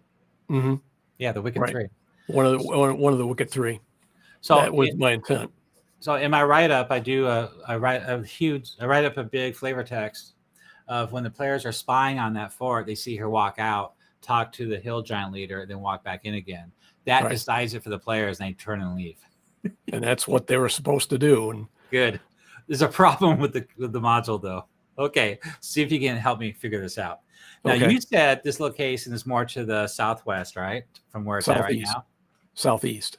Mm-hmm. Yeah, the Wicked Three. One of the Wicked Three. So that was my intent. So in my write-up, I write up a big flavor text of when the players are spying on that fort, they see her walk out, talk to the hill giant leader, then walk back in again. That decides it for the players, and they turn and leave. And that's what they were supposed to do. And good. There's a problem with the module though. Okay, see if you can help me figure this out. Now, Okay. you said this location is more to the southwest, right? From where it's at right Southeast. now? Southeast.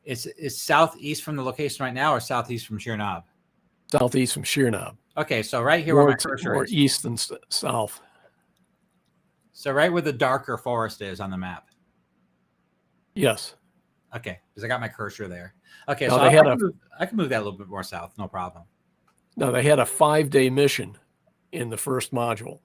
It's southeast from the location right now or southeast from Sheer Knob? Southeast from Sheer Knob. Okay, so right here where my cursor More is. east than south. So right where the darker forest is on the map. Yes. Okay, because I got my cursor there. Okay, Now so I can move that a little bit more south, no problem. Now they had a 5-day mission in the first module.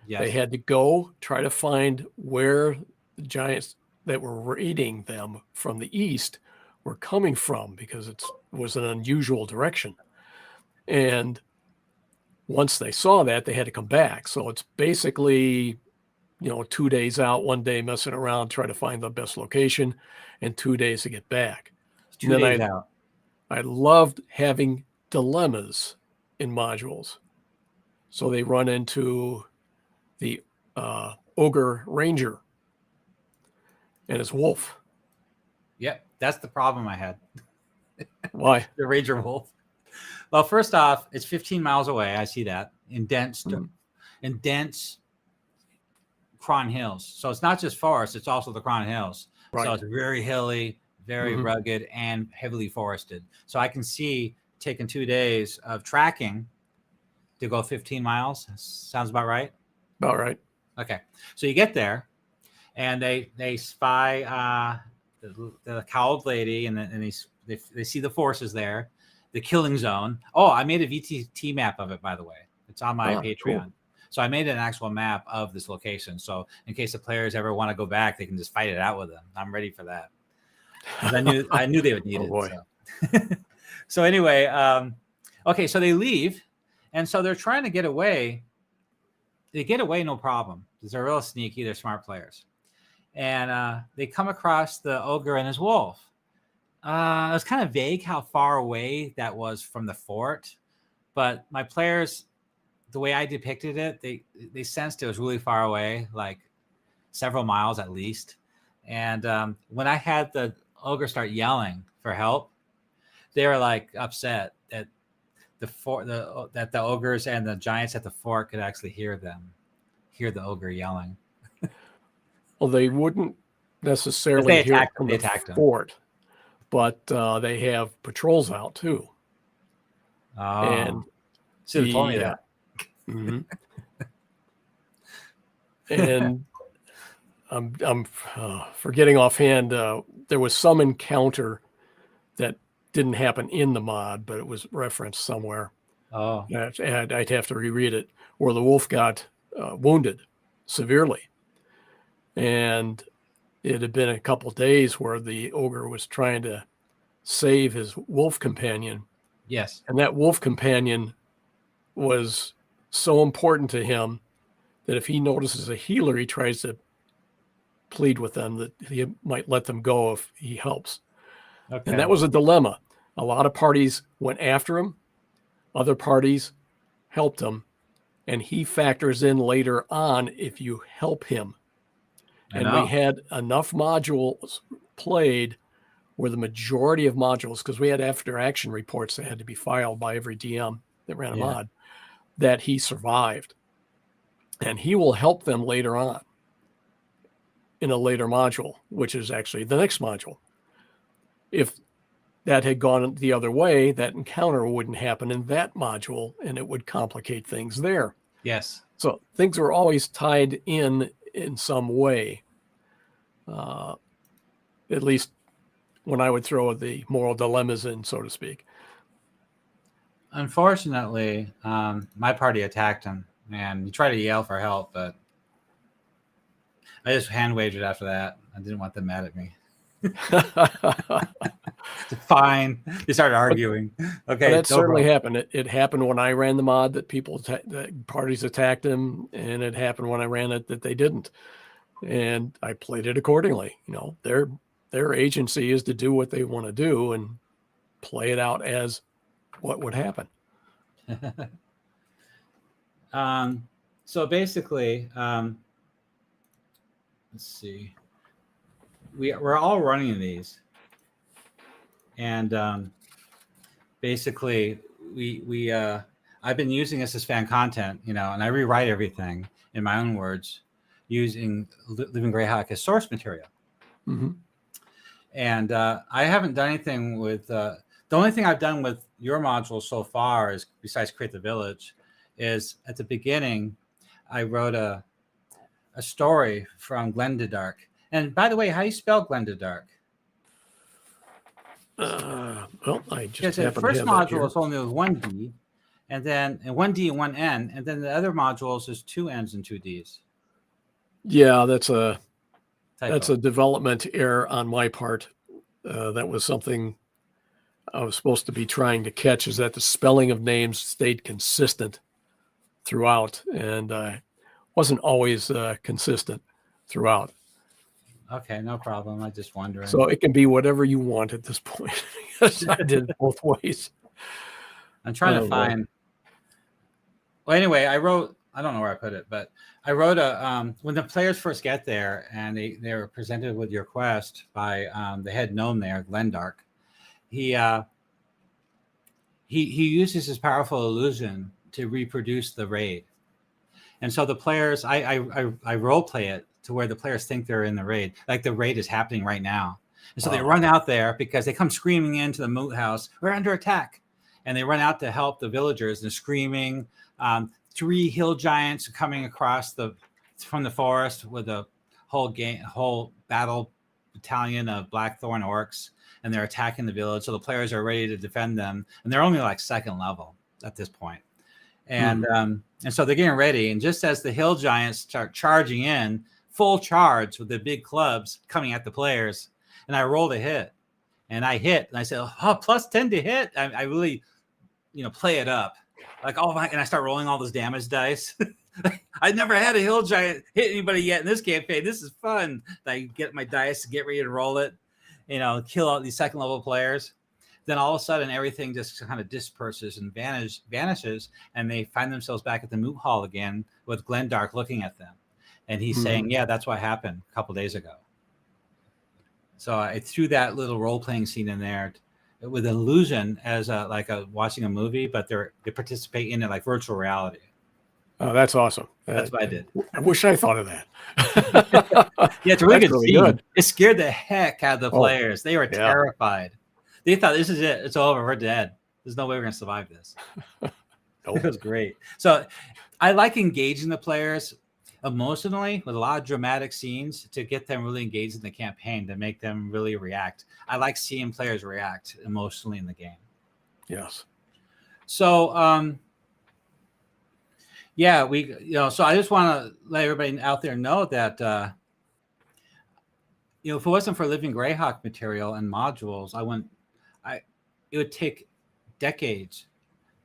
Yes. They had to go try to find where the giants that were raiding them from the east were coming from, because it was an unusual direction. And once they saw that, they had to come back. So it's basically, 2 days out, 1 day messing around, try to find the best location, and 2 days to get back. It's 2 days out. I loved having dilemmas in modules. So they run into the ogre ranger and his wolf. Yep, that's the problem I had. Why? The ranger wolf. Well, first off, it's 15 miles away. I see that in dense Cron Hills. So it's not just forest; it's also the Cron Hills. Right. So it's very hilly, very rugged, and heavily forested. So I can see taking 2 days of tracking to go 15 miles. Sounds about right. About right. Okay, so you get there, and they spy the cowled lady, and they see the forces there, the killing zone. Oh, I made a VTT map of it, by the way. It's on my Patreon. Cool. So I made an actual map of this location. So in case the players ever want to go back, they can just fight it out with them. I'm ready for that. I knew they would need it. Boy. So. So anyway, okay, so they leave, and so they're trying to get away. They get away no problem because they're real sneaky. They're smart players. And they come across the ogre and his wolf. It was kind of vague how far away that was from the fort. But my players, the way I depicted it, they sensed it was really far away, like several miles at least. And when I had the ogre start yelling for help, they were like upset that that the ogres and the giants at the fort could actually hear the ogre yelling. Well, they wouldn't necessarily hear it from the fort, but they have patrols out too. Oh, and should have told me that. And I'm forgetting offhand. There was some encounter that didn't happen in the mod, but it was referenced somewhere. Oh, and I'd have to reread it, where the wolf got wounded severely, and it had been a couple of days where the ogre was trying to save his wolf companion. Yes, and that wolf companion was so important to him that if he notices a healer, he tries to plead with them that he might let them go if he helps. Okay. And that was a dilemma. A lot of parties went after him. Other parties helped him. And he factors in later on if you help him. And we had enough modules played where the majority of modules, because we had after action reports that had to be filed by every DM that ran a mod, that he survived. And he will help them later on in a later module, which is actually the next module. If that had gone the other way, that encounter wouldn't happen in that module, and it would complicate things there. Yes. So things are always tied in some way, at least when I would throw the moral dilemmas in, so to speak. Unfortunately, my party attacked him, and he tried to yell for help, but I just hand waved it after that. I didn't want them mad at me. Fine. They started arguing. Okay. That certainly happened. It happened when I ran the mod that that parties attacked him, and it happened when I ran it that they didn't. And I played it accordingly. Their agency is to do what they want to do and play it out as what would happen. So basically, let's see. We're all running these, and basically, I've been using this as fan content, and I rewrite everything in my own words using Living Greyhawk as source material. Mm-hmm. And I haven't done anything with the only thing I've done with your module so far is, besides create the village, is at the beginning I wrote a story from Glendadark. And by the way, how do you spell Glendadark? Well, I just The happen to first have that module here. is only with one D, and then one D and one N, and then the other modules is two N's and two D's. Yeah, that's a Typo. development error on my part. That was something I was supposed to be trying to catch, is that the spelling of names stayed consistent throughout, and wasn't always consistent throughout. Okay, no problem. I just wondering. So it can be whatever you want at this point. Because I did it both ways. I'm trying to find. Well, anyway, I wrote. I don't know where I put it, but I wrote when the players first get there and they were presented with your quest by the head gnome there, Glendark. He uses his powerful illusion to reproduce the raid, and so the players, I role play it to where the players think they're in the raid, like the raid is happening right now, and so they run out there because they come screaming into the moot house. We're under attack, and they run out to help the villagers and screaming. 3 hill giants coming across from the forest with a whole battle battalion of Blackthorn orcs, and they're attacking the village. So the players are ready to defend them, and they're only like second level at this point. And so they're getting ready, and just as the hill giants start charging in, full charge with the big clubs coming at the players, and I rolled a hit, and I hit, and I said, "Oh, plus 10 to hit." I really, play it up. Like, oh my, and I start rolling all those damage dice. I never had a hill giant hit anybody yet in this campaign. This is fun. I get my dice to get ready to roll it, kill all these second level players. Then all of a sudden everything just kind of disperses and vanishes, and they find themselves back at the moot hall again with Glendark looking at them. And he's saying, yeah, that's what happened a couple days ago. So I threw that little role-playing scene in there with an illusion as watching a movie, but they participate in it like virtual reality. Oh, that's awesome. That's what I did. I wish I thought of that. Yeah, it's a really good scene. Good. It scared the heck out of the players. They were terrified. They thought, this is it. It's over. We're dead. There's no way we're going to survive this. It was great. So I like engaging the players emotionally with a lot of dramatic scenes to get them really engaged in the campaign, to make them really react. I like seeing players react emotionally in the game. Yes. So, so I just want to let everybody out there know that, if it wasn't for Living Greyhawk material and modules, it would take decades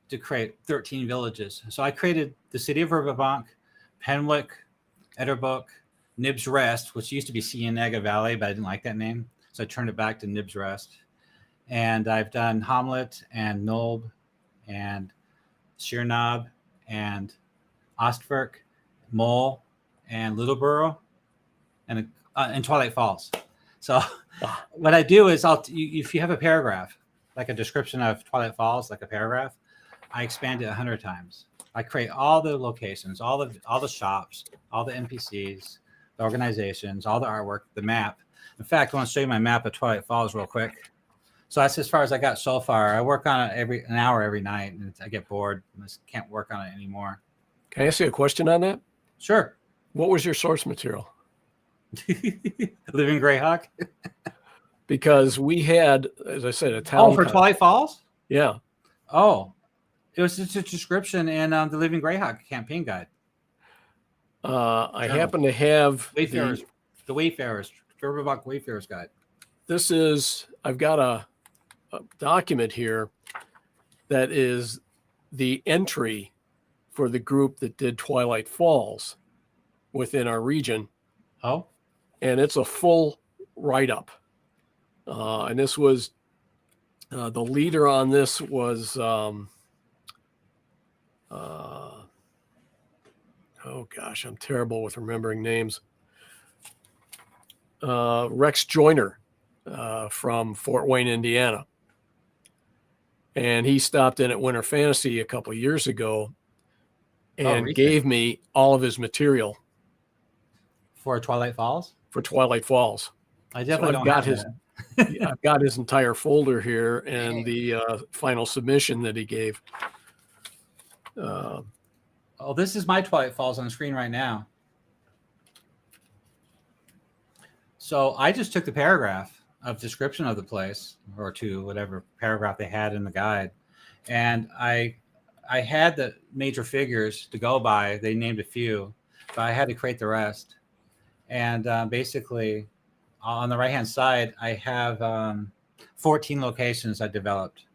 to create 13 villages. So I created the city of Verbobonc, Penwick, Etterbook, Nibs Rest, which used to be Cienega Valley, but I didn't like that name, so I turned it back to Nibs Rest. And I've done Hamlet and Nulb and Sheernob and Ostwerk, Mole, and Littleborough, and Twilight Falls. So what I do is if you have a paragraph, like a description of Twilight Falls, like a paragraph, I expand it 100 times. I create all the locations, all the shops, all the NPCs, the organizations, all the artwork, the map. In fact, I want to show you my map of Twilight Falls real quick. So that's as far as I got so far. I work on it an hour every night, and I get bored. I just can't work on it anymore. Can I ask you a question on that? Sure. What was your source material? Living Greyhawk. Because we had, as I said, a town. Oh, for Twilight Falls? Yeah. Oh, it was just a description in the Living Greyhawk campaign guide. I happen to have the Wayfarers, Verbobonc Wayfarers guide. I've got a document here that is the entry for the group that did Twilight Falls within our region. Oh. And it's a full write-up. And this was, the leader on this was, oh gosh, I'm terrible with remembering names. Rex Joyner from Fort Wayne, Indiana. And he stopped in at Winter Fantasy a couple of years ago and recent. gave me all of his material For Twilight Falls? for Twilight Falls. I definitely I've don't have his, that. I've got his entire folder here and the final submission that he gave. Oh, this is my Twilight Falls on the screen right now. So I just took the paragraph of description of the place, or two, whatever paragraph they had in the guide, and I had the major figures to go by. They named a few, but I had to create the rest. And basically, on the right-hand side, I have 14 locations I developed.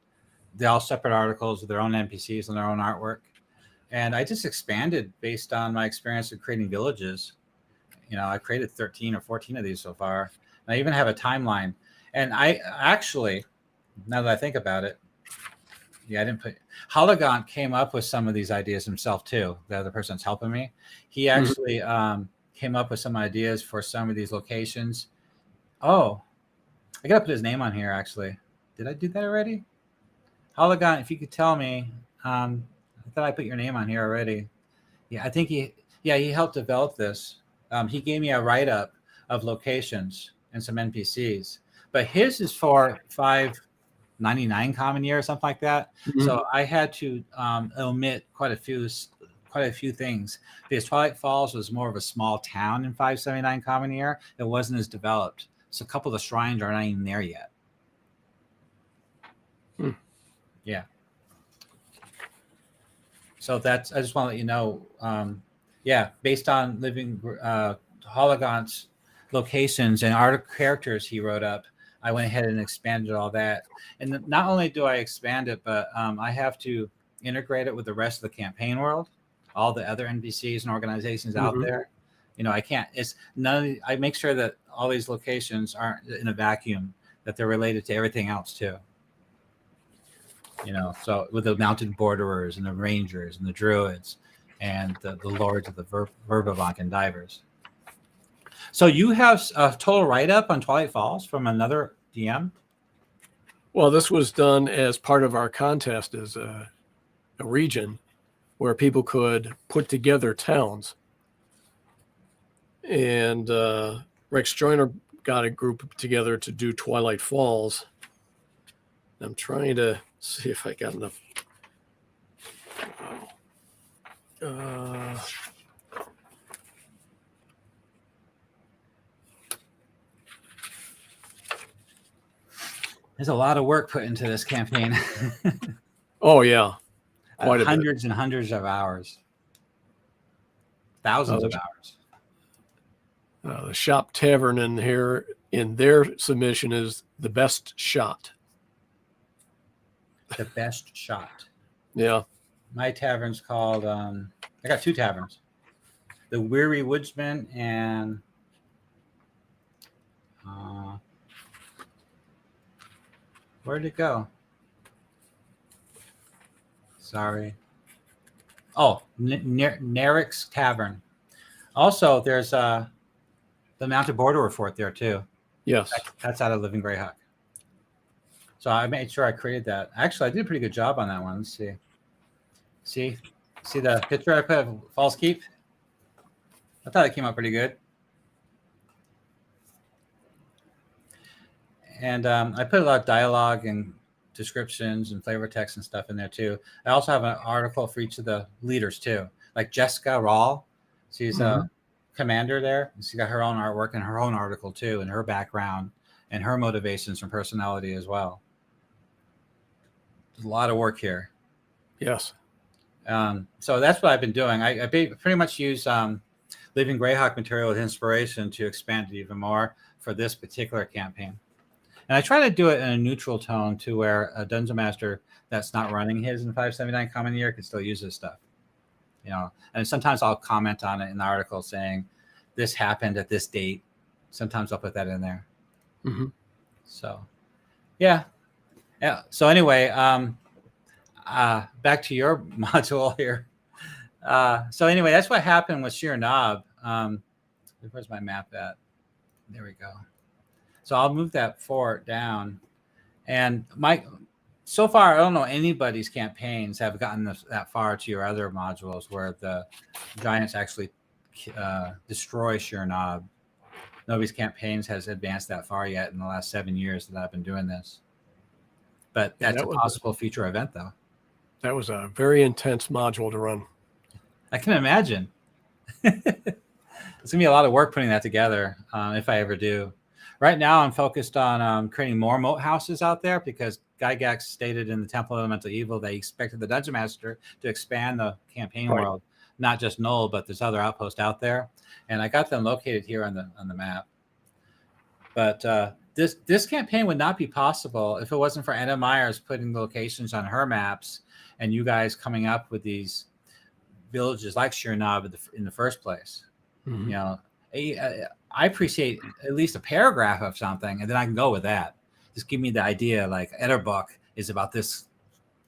They're all separate articles with their own NPCs and their own artwork. And I just expanded based on my experience of creating villages. You know, I created 13 or 14 of these so far. And I even have a timeline. And I actually, now that I think about it, yeah, I didn't put. Hologant came up with some of these ideas himself too. The other person that's helping me, he actually came up with some ideas for some of these locations. Oh, I gotta put his name on here. Actually, did I do that already? Hologant, if you could tell me, I thought I put your name on here already. Yeah, I think he helped develop this. He gave me a write-up of locations and some NPCs, but his is for 599 common year or something like that. So I had to omit quite a few things because Twilight Falls was more of a small town in 579 common year. It wasn't as developed. So a couple of the shrines are not even there yet. Yeah. So that's, I just want to let you know, based on living Hologant's locations and art characters he wrote up, I went ahead and expanded all that. And not only do I expand it, but I have to integrate it with the rest of the campaign world, all the other NPCs and organizations out there. You know, I can't, I make sure that all these locations aren't in a vacuum, that they're related to everything else too. You know, so with the mounted borderers and the rangers and the druids and the lords of the Verbobonc and divers. So you have a total write-up on Twilight Falls from another DM? Well, this was done as part of our contest as a region where people could put together towns. And Rex Joyner got a group together to do Twilight Falls. I'm trying to see if I got enough. There's a lot of work put into this campaign. Oh, yeah. Quite hundreds and hundreds of hours. Thousands of hours. The Shop Tavern in here, in their submission, is the best shot. The best shot. Yeah. My tavern's called, I got two taverns. The Weary Woodsman and where'd it go? Sorry. Oh, Narrick's Tavern. Also, there's the Mounted Borderer Fort there too. Yes. That's out of Living Greyhawk. So I made sure I created that. Actually, I did a pretty good job on that one. Let's see. See the picture I put of Falls Keep? I thought it came out pretty good. And I put a lot of dialogue and descriptions and flavor text and stuff in there too. I also have an article for each of the leaders too. Like Jessica Rawl, she's a commander there. She's got her own artwork and her own article too, and her background and her motivations and personality as well. There's a lot of work here. Yes. So that's what I've been doing. I pretty much use Living Greyhawk material with inspiration to expand it even more for this particular campaign. And I try to do it in a neutral tone to where a Dungeon Master that's not running his in 579 common year can still use this stuff. You know, and sometimes I'll comment on it in the article saying this happened at this date. Sometimes I'll put that in there. So, yeah. So anyway, back to your module here. So anyway, that's what happened with Sheer Knob. Where's my map at? There we go. So I'll move that fort down. And so far, I don't know anybody's campaigns have gotten that far to your other modules where the giants actually destroy Sheernab. Nobody's campaigns has advanced that far yet in the last 7 years that I've been doing this. But that's a possible future event, though. That was a very intense module to run. I can imagine. It's gonna be a lot of work putting that together if I ever do. Right now, I'm focused on creating more moat houses out there because Gygax stated in the Temple of Elemental Evil they expected the Dungeon Master to expand the campaign world, not just Null, but there's other outposts out there, and I got them located here on the map. But this campaign would not be possible if it wasn't for Anna Myers putting locations on her maps and you guys coming up with these villages like Sheernab in the first place. Mm-hmm. You know, I appreciate at least a paragraph of something, and then I can go with that. Just give me the idea, like Etterbuck is about this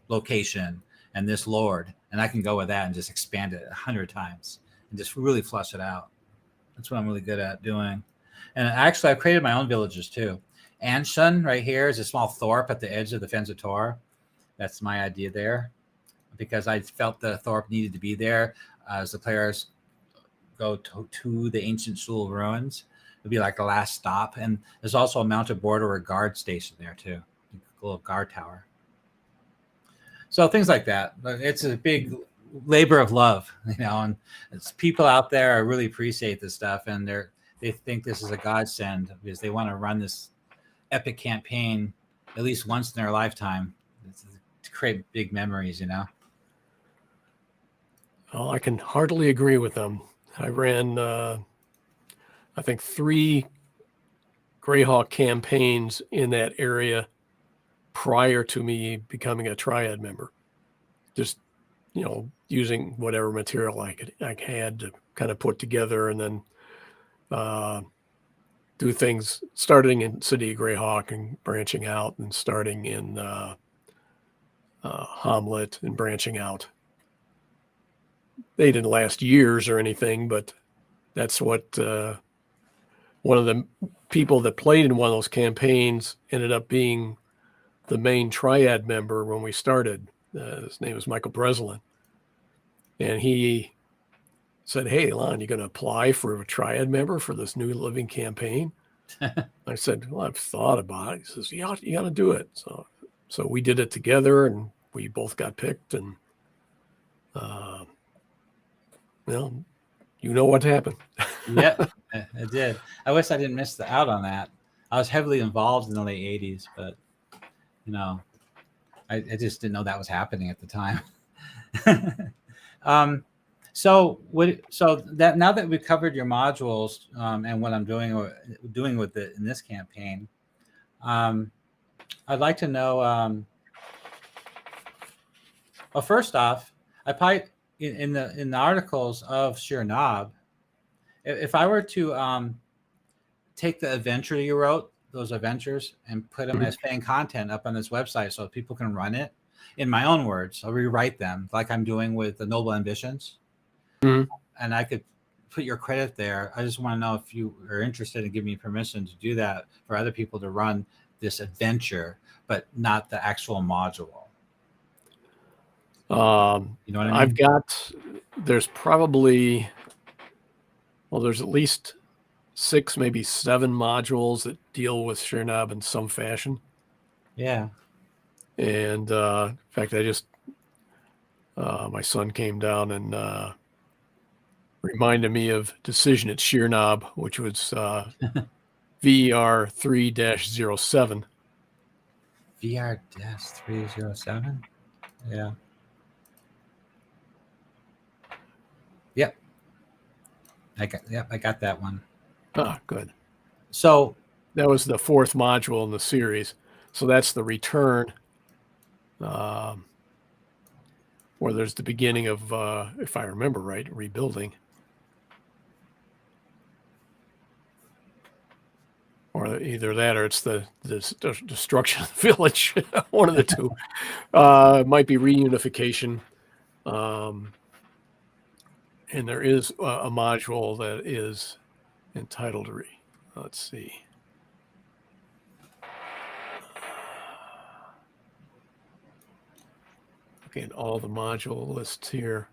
location and this lord, and I can go with that and just expand it 100 times and just really flush it out. That's what I'm really good at doing. And actually, I've created my own villages too. Anshan right here is a small thorp at the edge of the Fens of Tor. That's my idea there, because I felt the thorp needed to be there as the players go to the ancient Shul ruins. It'll be like the last stop. And there's also a mounted borderer guard station there too, a little guard tower. So things like that. It's a big labor of love, you know, and it's people out there really appreciate this stuff, and they think this is a godsend because they want to run this epic campaign at least once in their lifetime to create big memories, you know. Well, I can hardly agree with them. I ran, I think, 3 Greyhawk campaigns in that area prior to me becoming a Triad member. Just, you know, using whatever material I had to kind of put together, and then do things starting in City of Greyhawk and branching out, and starting in Hamlet and branching out. They didn't last years or anything, but that's what one of the people that played in one of those campaigns ended up being the main Triad member when we started. His name was Michael Breslin. And he said, "Hey, Lon, you going to apply for a Triad member for this new living campaign?" I said, "Well, I've thought about it." He says, "You got to do it." So we did it together, and we both got picked, and well, you know what happened. Yep, I did. I wish I didn't miss out on that. I was heavily involved in the late 80s, but, you know, I just didn't know that was happening at the time. So that now that we've covered your modules and what I'm doing with it in this campaign, I'd like to know. Well, first off, I probably in the articles of Sheernab, if I were to take the adventure you wrote, those adventures, and put them as paying content up on this website so people can run it in my own words, I'll rewrite them like I'm doing with the Noble Ambitions. Mm-hmm. And I could put your credit there. I just want to know if you are interested in giving me permission to do that for other people to run this adventure, but not the actual module. You know what I mean? There's probably, well, there's at least 6, maybe 7 modules that deal with Sheernab in some fashion. Yeah. And in fact, I just, my son came down and reminded me of Decision at Sheernab, which was VER 3-07. VR-307? Yeah. Yep. I got that one. Ah, good. So that was the 4th module in the series. So that's the return, where there's the beginning of, if I remember right, rebuilding. Or either that, or it's the destruction of the village. One of the two. It might be reunification. And there is a module that is entitled let's see. looking at all the module lists here.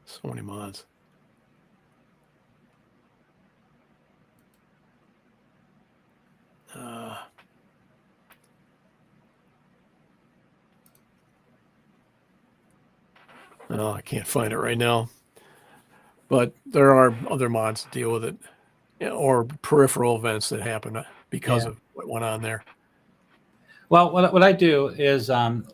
So many mods. Oh, I can't find it right now. But there are other mods to deal with it, or peripheral events that happen because of what went on there. Well, what I do is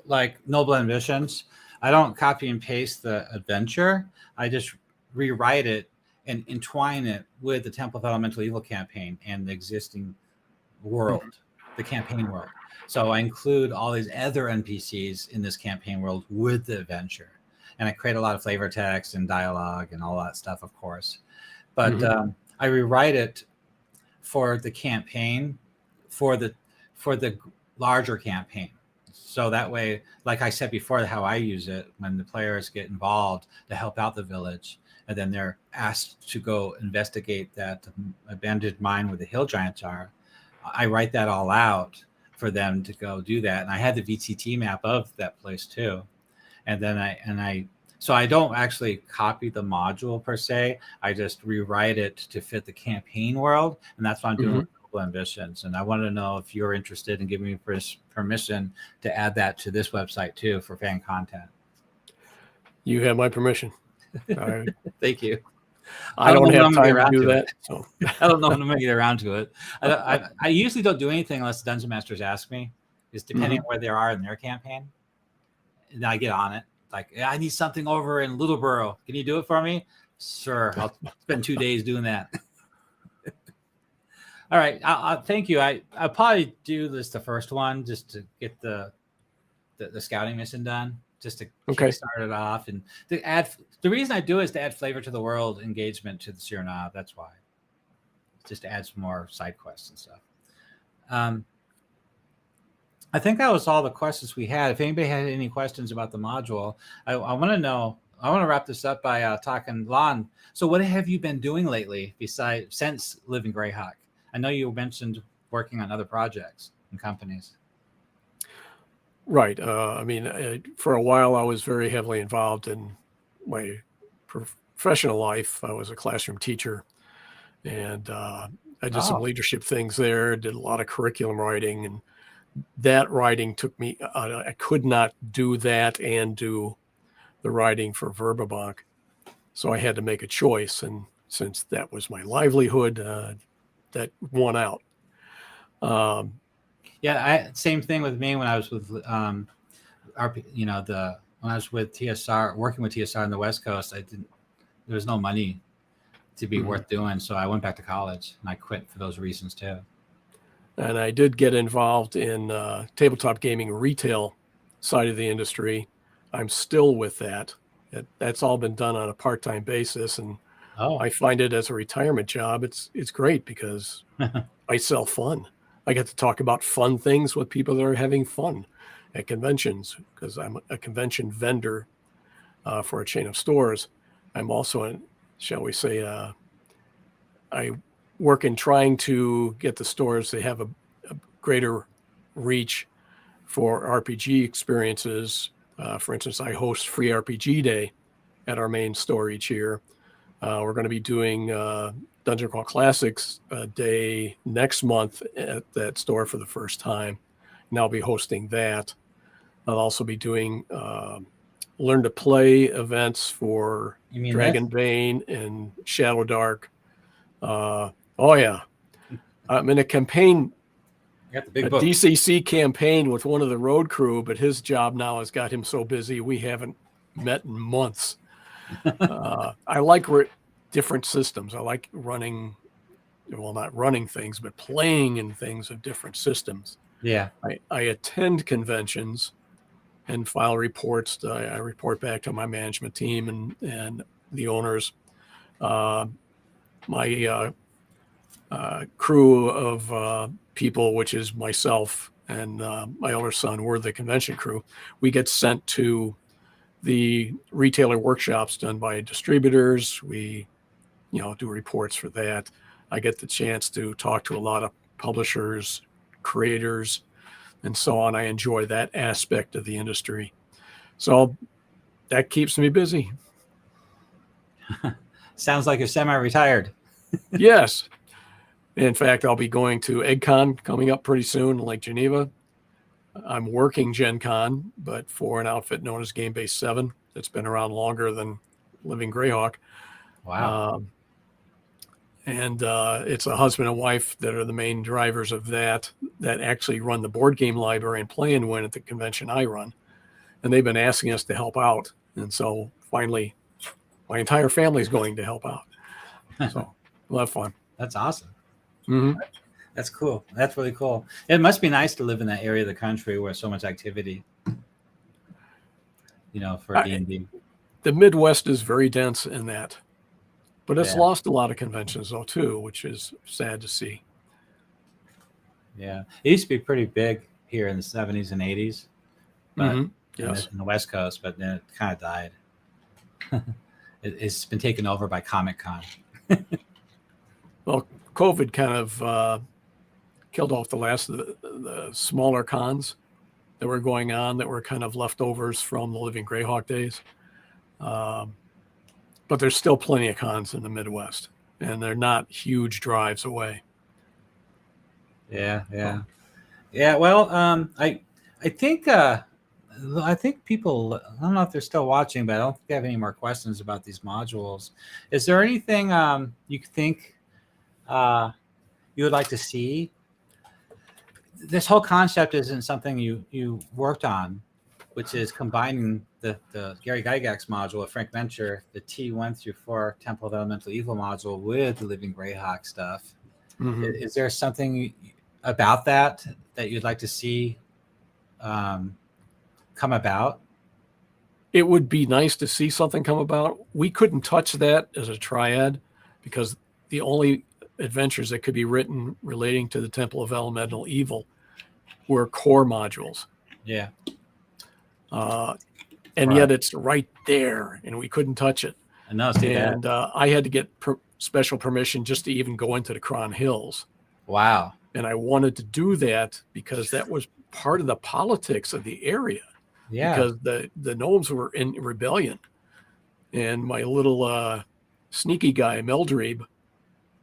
like Noble Ambitions. I don't copy and paste the adventure. I just rewrite it and entwine it with the Temple of Elemental Evil campaign and the existing world, the campaign world. So I include all these other NPCs in this campaign world with the adventure. And I create a lot of flavor text and dialogue and all that stuff, of course. But I rewrite it for the campaign, for the larger campaign. So that way, like I said before, how I use it, when the players get involved to help out the village, and then they're asked to go investigate that abandoned mine where the hill giants are, I write that all out for them to go do that. And I had the VTT map of that place too. And then so I don't actually copy the module per se. I just rewrite it to fit the campaign world. And that's what I'm doing with Noble Ambitions. And I want to know if you're interested in giving me permission to add that to this website too for fan content. You have my permission. Thank you. I don't have time to do that. So. I don't know when I'm going to get around to it. I usually don't do anything unless the Dungeon Masters ask me, because depending on where they are in their campaign, and I get on it. Like, I need something over in Littleborough. Can you do it for me? Sure. I'll spend 2 days doing that. All right. Thank you. I'll probably do this the first one just to get the scouting mission done, just to start it off, and to add. The reason I do it is to add flavor to the world, engagement to the Cyrano. That's why. Just to add some more side quests and stuff. I think that was all the questions we had. If anybody had any questions about the module, I want to know. I want to wrap this up by talking, Lon. So, what have you been doing lately since living Greyhawk? I know you mentioned working on other projects and companies. Right. I mean, for a while, I was very heavily involved in my professional life. I was a classroom teacher, and I did some leadership things there. Did a lot of curriculum writing, and that writing took me. I could not do that and do the writing for Verbobonc, so I had to make a choice. And since that was my livelihood, that won out. Same thing with me when I was with when I was with TSR, working with TSR on the West Coast. There was no money to be worth doing, so I went back to college and I quit for those reasons too. And I did get involved in tabletop gaming retail side of the industry. I'm still with that. That's all been done on a part-time basis, and I find it as a retirement job. It's great because I sell fun. I get to talk about fun things with people that are having fun at conventions, because I'm a convention vendor for a chain of stores. I'm also, shall we say, I work in trying to get the stores to have a greater reach for RPG experiences. For instance, I host Free RPG Day at our main store each year. We're going to be doing Dungeon Crawl Classics Day next month at that store for the first time, and I'll be hosting that. I'll also be doing Learn to Play events for Dragonbane and Shadow Dark. I'm in a campaign, a book. DCC campaign with one of the road crew, but his job now has got him so busy we haven't met in months. I like different systems. I like not running things, but playing in things of different systems. Yeah. I attend conventions and file reports. I report back to my management team and the owners. My crew of people, which is myself and my older son, we're the convention crew. We get sent to the retailer workshops done by distributors. We, do reports for that. I get the chance to talk to a lot of publishers, creators, and so on. I enjoy that aspect of the industry. So that keeps me busy. Sounds like you're semi-retired. Yes. In fact, I'll be going to EggCon coming up pretty soon in Lake Geneva. I'm working Gen Con, but for an outfit known as Game Base 7 that's been around longer than Living Greyhawk. Wow. And it's a husband and wife that are the main drivers of that actually run the board game library and Play and Win at the convention I run. And they've been asking us to help out. And so finally, my entire family is going to help out. So we'll have fun. That's awesome. Mm-hmm. That's cool. That's really cool. It must be nice to live in that area of the country where so much activity, for D&D. The Midwest is very dense in that. But it's Yeah. lost a lot of conventions, though, too, which is sad to see. Yeah. It used to be pretty big here in the 70s and 80s. But Yes. in the West Coast, but then it kind of died. It's been taken over by Comic-Con. Well, COVID kind of killed off the last of the smaller cons that were going on that were kind of leftovers from the Living Greyhawk days. But there's still plenty of cons in the Midwest, and they're not huge drives away. Yeah. Well, I think people. I don't know if they're still watching, but I don't think I have any more questions about these modules. Is there anything you think you would like to see? This whole concept isn't something you worked on, which is combining the Gary Gygax module of Frank Venture, the T1 through 4 Temple of Elemental Evil module with the Living Greyhawk stuff. Mm-hmm. Is there something about that you'd like to see come about? It would be nice to see something come about. We couldn't touch that as a triad because the only adventures that could be written relating to the Temple of Elemental Evil were core modules. Yeah. And yet it's right there, and we couldn't touch it. And I had to get special permission just to even go into the Cron Hills. Wow. And I wanted to do that because that was part of the politics of the area. Yeah. Because the gnomes were in rebellion. And my little sneaky guy, Meldrebe,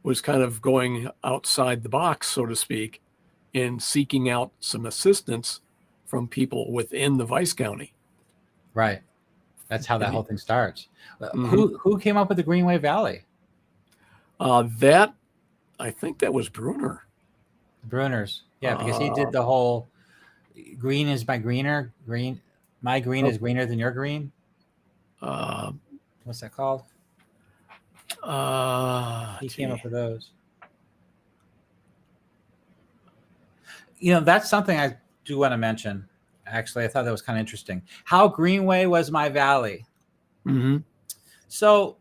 was kind of going outside the box, so to speak, in seeking out some assistance from people within the Vice County. Right. That's how that whole thing starts. Mm-hmm. Who came up with the Greenway Valley? I think that was Bruner. Bruners. Yeah, because he did the whole green is my greener. My green is greener than your green. What's that called? He came up with those. That's something I do want to mention. Actually, I thought that was kind of interesting. How Greenway was my valley. Mm-hmm. So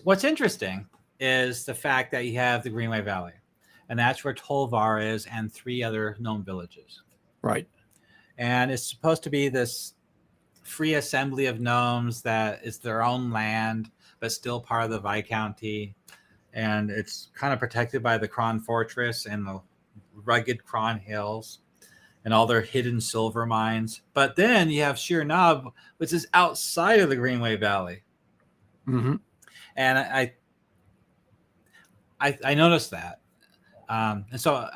what's interesting is the fact that you have the Greenway Valley, and that's where Tolvar is and 3 other gnome villages. Right. And it's supposed to be this free assembly of gnomes that is their own land, but still part of the Viscounty. And it's kind of protected by the Cron Fortress and the rugged Cron Hills and all their hidden silver mines. But then you have Sheer Knob, which is outside of the Greenway Valley. Mm-hmm. And I noticed that. And so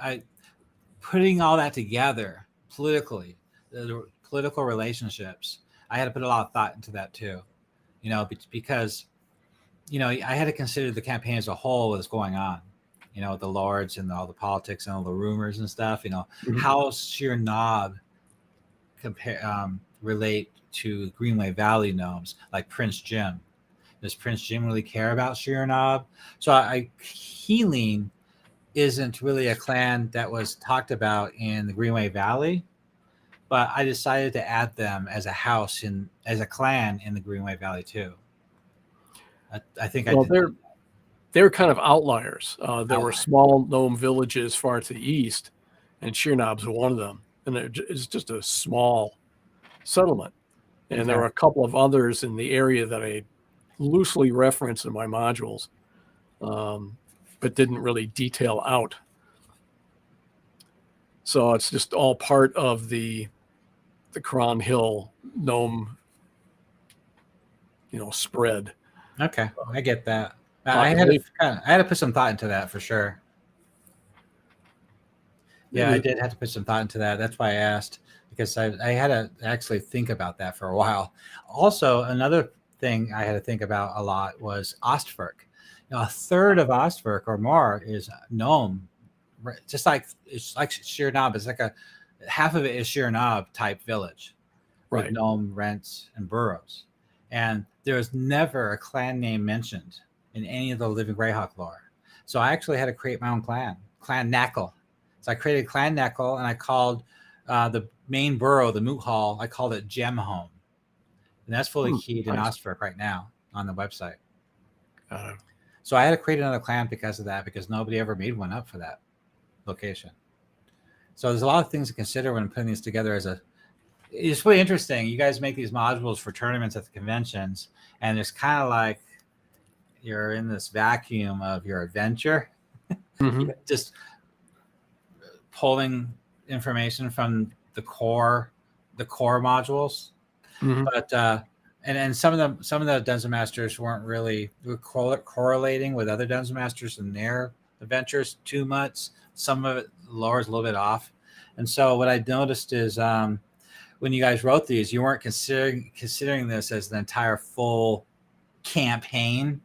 putting all that together politically, the political relationships, I had to put a lot of thought into that too, because, I had to consider the campaign as a whole that's going on, the lords and all the politics and all the rumors and stuff, Mm-hmm. how Sheer Knob relate to Greenway Valley gnomes like Prince Jim. Does Prince Jim really care about Sheer Knob? So Healing isn't really a clan that was talked about in the Greenway Valley, but I decided to add them as a house as a clan in the Greenway Valley too. I think they're kind of outliers. There were small gnome villages far to the east, and Sheer Knob's one of them. And it's just a small settlement. And there were a couple of others in the area that I loosely reference in my modules. but didn't really detail out. So it's just all part of the Cron Hill gnome, spread. Okay, I get that. I Population. had to put some thought into that for sure. Yeah, I did have to put some thought into that. That's why I asked, because I had to actually think about that for a while. Also, another thing I had to think about a lot was Ostburg. A third of Ostburg or more is gnome, just like it's like Sheer Knob. It's like half of it is Sheer Knob type village, with Right. gnome rents and burrows, and there was never a clan name mentioned in any of the Living Greyhawk lore. So I actually had to create my own clan Knackle. So I created Clan Knackle, and I called the main borough, the Moot Hall, I called it Gem Home. And that's fully keyed in Nice. Ostburg right now on the website. Got it. So I had to create another clan because of that, because nobody ever made one up for that location. So there's a lot of things to consider when putting these together it's really interesting. You guys make these modules for tournaments at the conventions, and it's kind of like you're in this vacuum of your adventure, just pulling information from the core modules. But and some of the Dungeon Masters were correlating with other Dungeon Masters and their adventures too much. Some of it lore is a little bit off. And so what I noticed is when you guys wrote these, you weren't considering this as the entire full campaign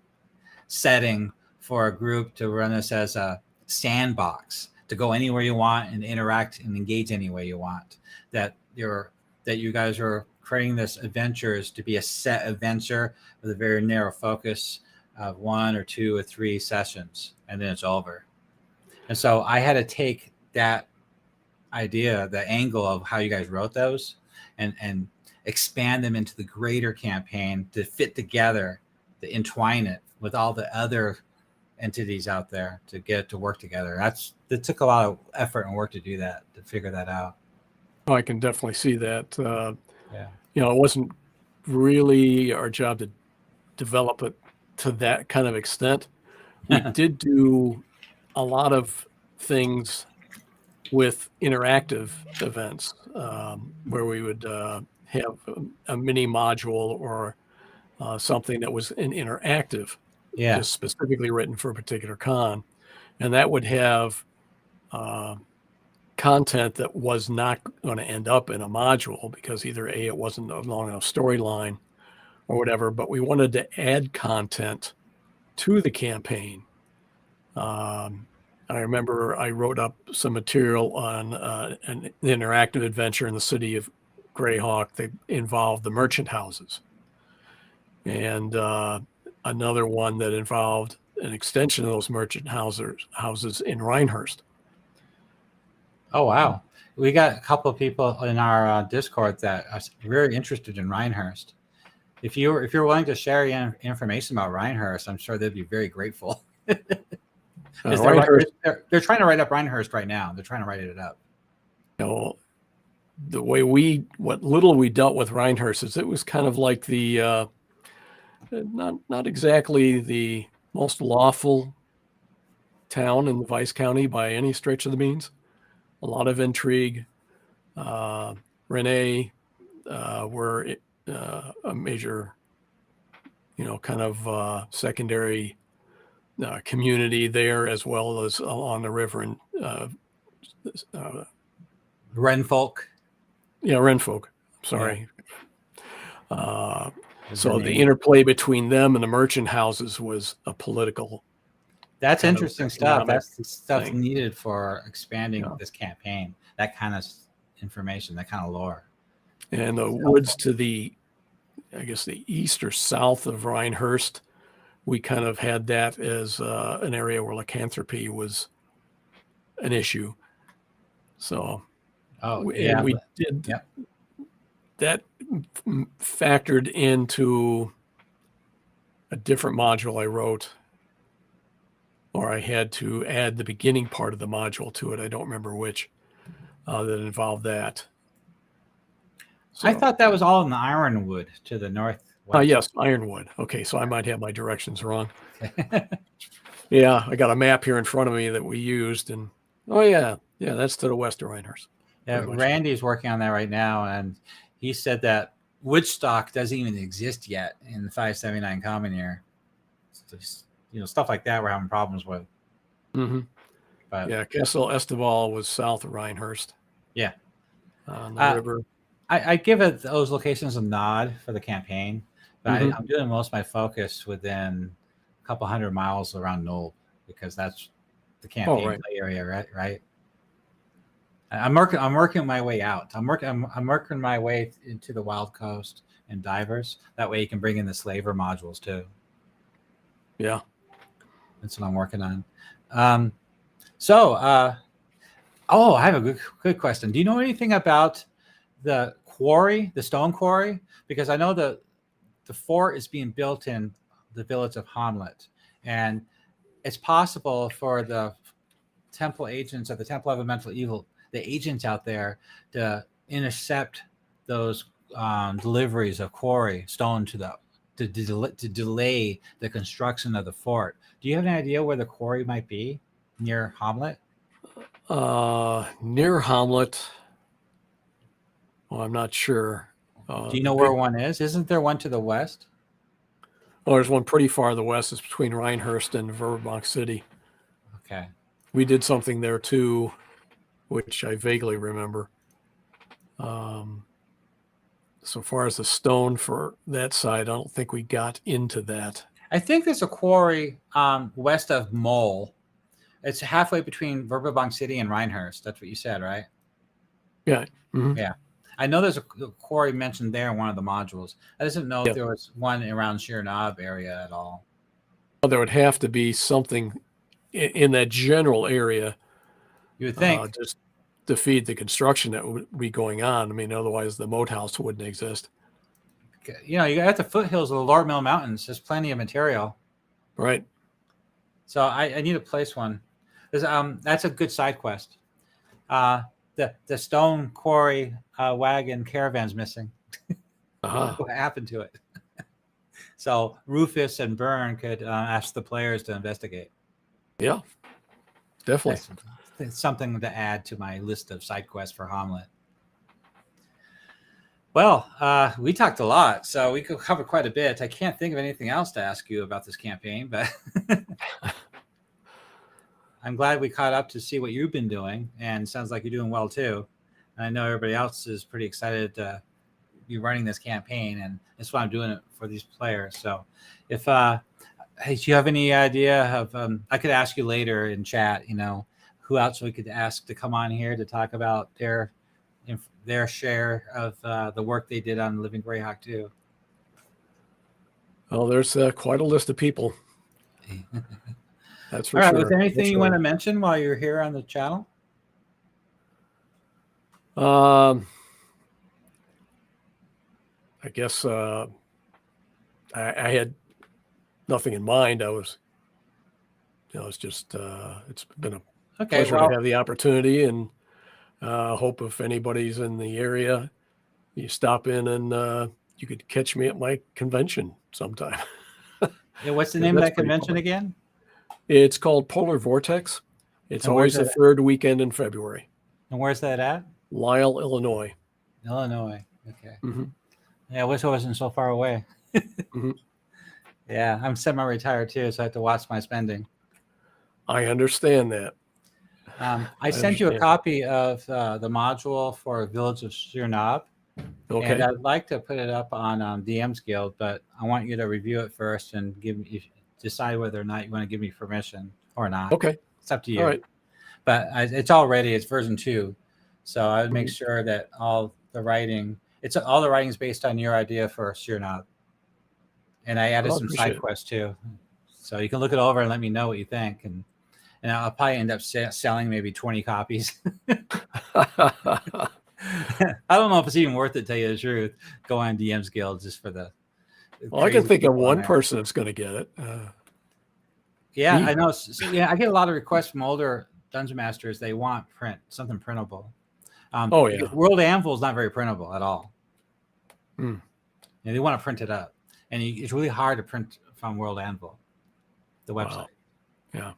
setting for a group to run this as a sandbox, to go anywhere you want and interact and engage any way you want. That you guys are creating this adventures to be a set adventure with a very narrow focus of 1 or 2 or 3 sessions, and then it's over. And so I had to take that idea, the angle of how you guys wrote those, and expand them into the greater campaign to fit together, to entwine it with all the other entities out there to get it to work together. It took a lot of effort and work to do that, to figure that out. Oh, I can definitely see that. Yeah. It wasn't really our job to develop it to that kind of extent. We did do a lot of things with interactive events, where we would have a mini module or something that was an interactive, Yeah. just specifically written for a particular con. And that would have content that was not going to end up in a module because either A, it wasn't a long enough storyline or whatever, but we wanted to add content to the campaign. I remember I wrote up some material on an interactive adventure in the city of Greyhawk that involved the merchant houses, and another one that involved an extension of those merchant houses in Rhinehurst. Oh, wow. We got a couple of people in our Discord that are very interested in Rhinehurst. If you're willing to share information about Rhinehurst, I'm sure they'd be very grateful. They're trying to write up Rhinehurst right now. They're trying to write it up. The way what little we dealt with Rhinehurst is it was kind of like the not exactly the most lawful town in the Vice County by any stretch of the means. A lot of intrigue. Renee were a major, kind of secondary community there, as well as along the river and Renfolk. Yeah, Renfolk. Sorry. Yeah. So the interplay between them and the merchant houses was a political. That's interesting stuff. That's the stuff needed for expanding this campaign. That kind of information, that kind of lore. And the woods to the east or south of Rhinehurst, we kind of had that as an area where lycanthropy was an issue. So, we did that factored into a different module I wrote, or I had to add the beginning part of the module to it. I don't remember which that involved that. So, I thought that was all in the Ironwood to the north. Yes, Ironwood. Okay, so I might have my directions wrong. Yeah, I got a map here in front of me that we used, and yeah, that's to the west of Reinhurst. Yeah, Randy's working on that right now, and he said that Woodstock doesn't even exist yet in the 579 common year. So just, stuff like that we're having problems with. Mm-hmm. But yeah, Castle Esteval was south of Reinhurst. Yeah, on the river. I give those locations a nod for the campaign, but I'm doing most of my focus within a couple 100 miles around Knoll, because that's the campaign play area, right? I'm working my way out. I'm working my way into the Wild Coast and Divers. That way you can bring in the Slaver modules too. Yeah, that's what I'm working on. I have a good question. Do you know anything about the quarry, the stone quarry? Because I know the fort is being built in the village of Hamlet, and it's possible for the temple agents at the Temple of Elemental Evil, the agents out there, to intercept those deliveries of quarry stone to delay the construction of the fort. Do you have any idea where the quarry might be near Hamlet? Near Hamlet. Well, I'm not sure. Do you know where one is? Isn't there one to the west? Oh, there's one pretty far to the west. It's between Reinhurst and Verbobonc City. Okay. We did something there too, which I vaguely remember. So far as the stone for that side, I don't think we got into that. I think there's a quarry west of Mole. It's halfway between Verbobonc City and Reinhurst. That's what you said, right? Yeah. Mm-hmm. Yeah. I know there's a quarry mentioned there in one of the modules. I just didn't know if there was one around Sheer Knob area at all. Well, there would have to be something in that general area. You would think. Just to feed the construction that would be going on. I mean, otherwise the moat house wouldn't exist. You got the foothills of the Lord Mill Mountains. There's plenty of material. Right. So I need to place one. That's a good side quest. The stone quarry wagon caravan's missing. What happened to it? So Rufus and Byrne could ask the players to investigate. Yeah, definitely. That's something to add to my list of side quests for Hamlet. Well, we talked a lot, so we could cover quite a bit. I can't think of anything else to ask you about this campaign, but I'm glad we caught up to see what you've been doing, and sounds like you're doing well too. And I know everybody else is pretty excited to be running this campaign, and that's why I'm doing it for these players. So if do you have any idea of I could ask you later in chat, who else we could ask to come on here to talk about their share of the work they did on Living Greyhawk 2. Well, there's quite a list of people. That's for sure. Was there anything you want to mention while you're here on the channel? I guess I had nothing in mind. I was, it's just it's been a pleasure to have the opportunity, and hope if anybody's in the area, you stop in and you could catch me at my convention sometime. Yeah, what's the name of that convention again? It's called Polar Vortex. It's always the third weekend in February. And where's that at? Lisle, Illinois. Illinois. Okay. Mm-hmm. Yeah, I wish it wasn't so far away. Mm-hmm. Yeah, I'm semi-retired too, so I have to watch my spending. I understand that. I sent you a copy of the module for Village of Sheer Knob. Okay. And I'd like to put it up on DM's Guild, but I want you to review it first and decide whether or not you want to give me permission or not. Okay. It's up to you. All right. But it's all ready. It's version 2. So I would make sure that all the writing is based on your idea for Sheer Knob. And I added some side quests too. So you can look it over and let me know what you think. And I'll probably end up selling maybe 20 copies. I don't know if it's even worth it, to tell you the truth. Go on DM's Guild just for the. Well, I can think of one person that's going to get it. Yeah, I know. So, I get a lot of requests from older Dungeon Masters. They want something printable. World Anvil is not very printable at all. They want to print it up, and it's really hard to print from World Anvil, the website. Yeah.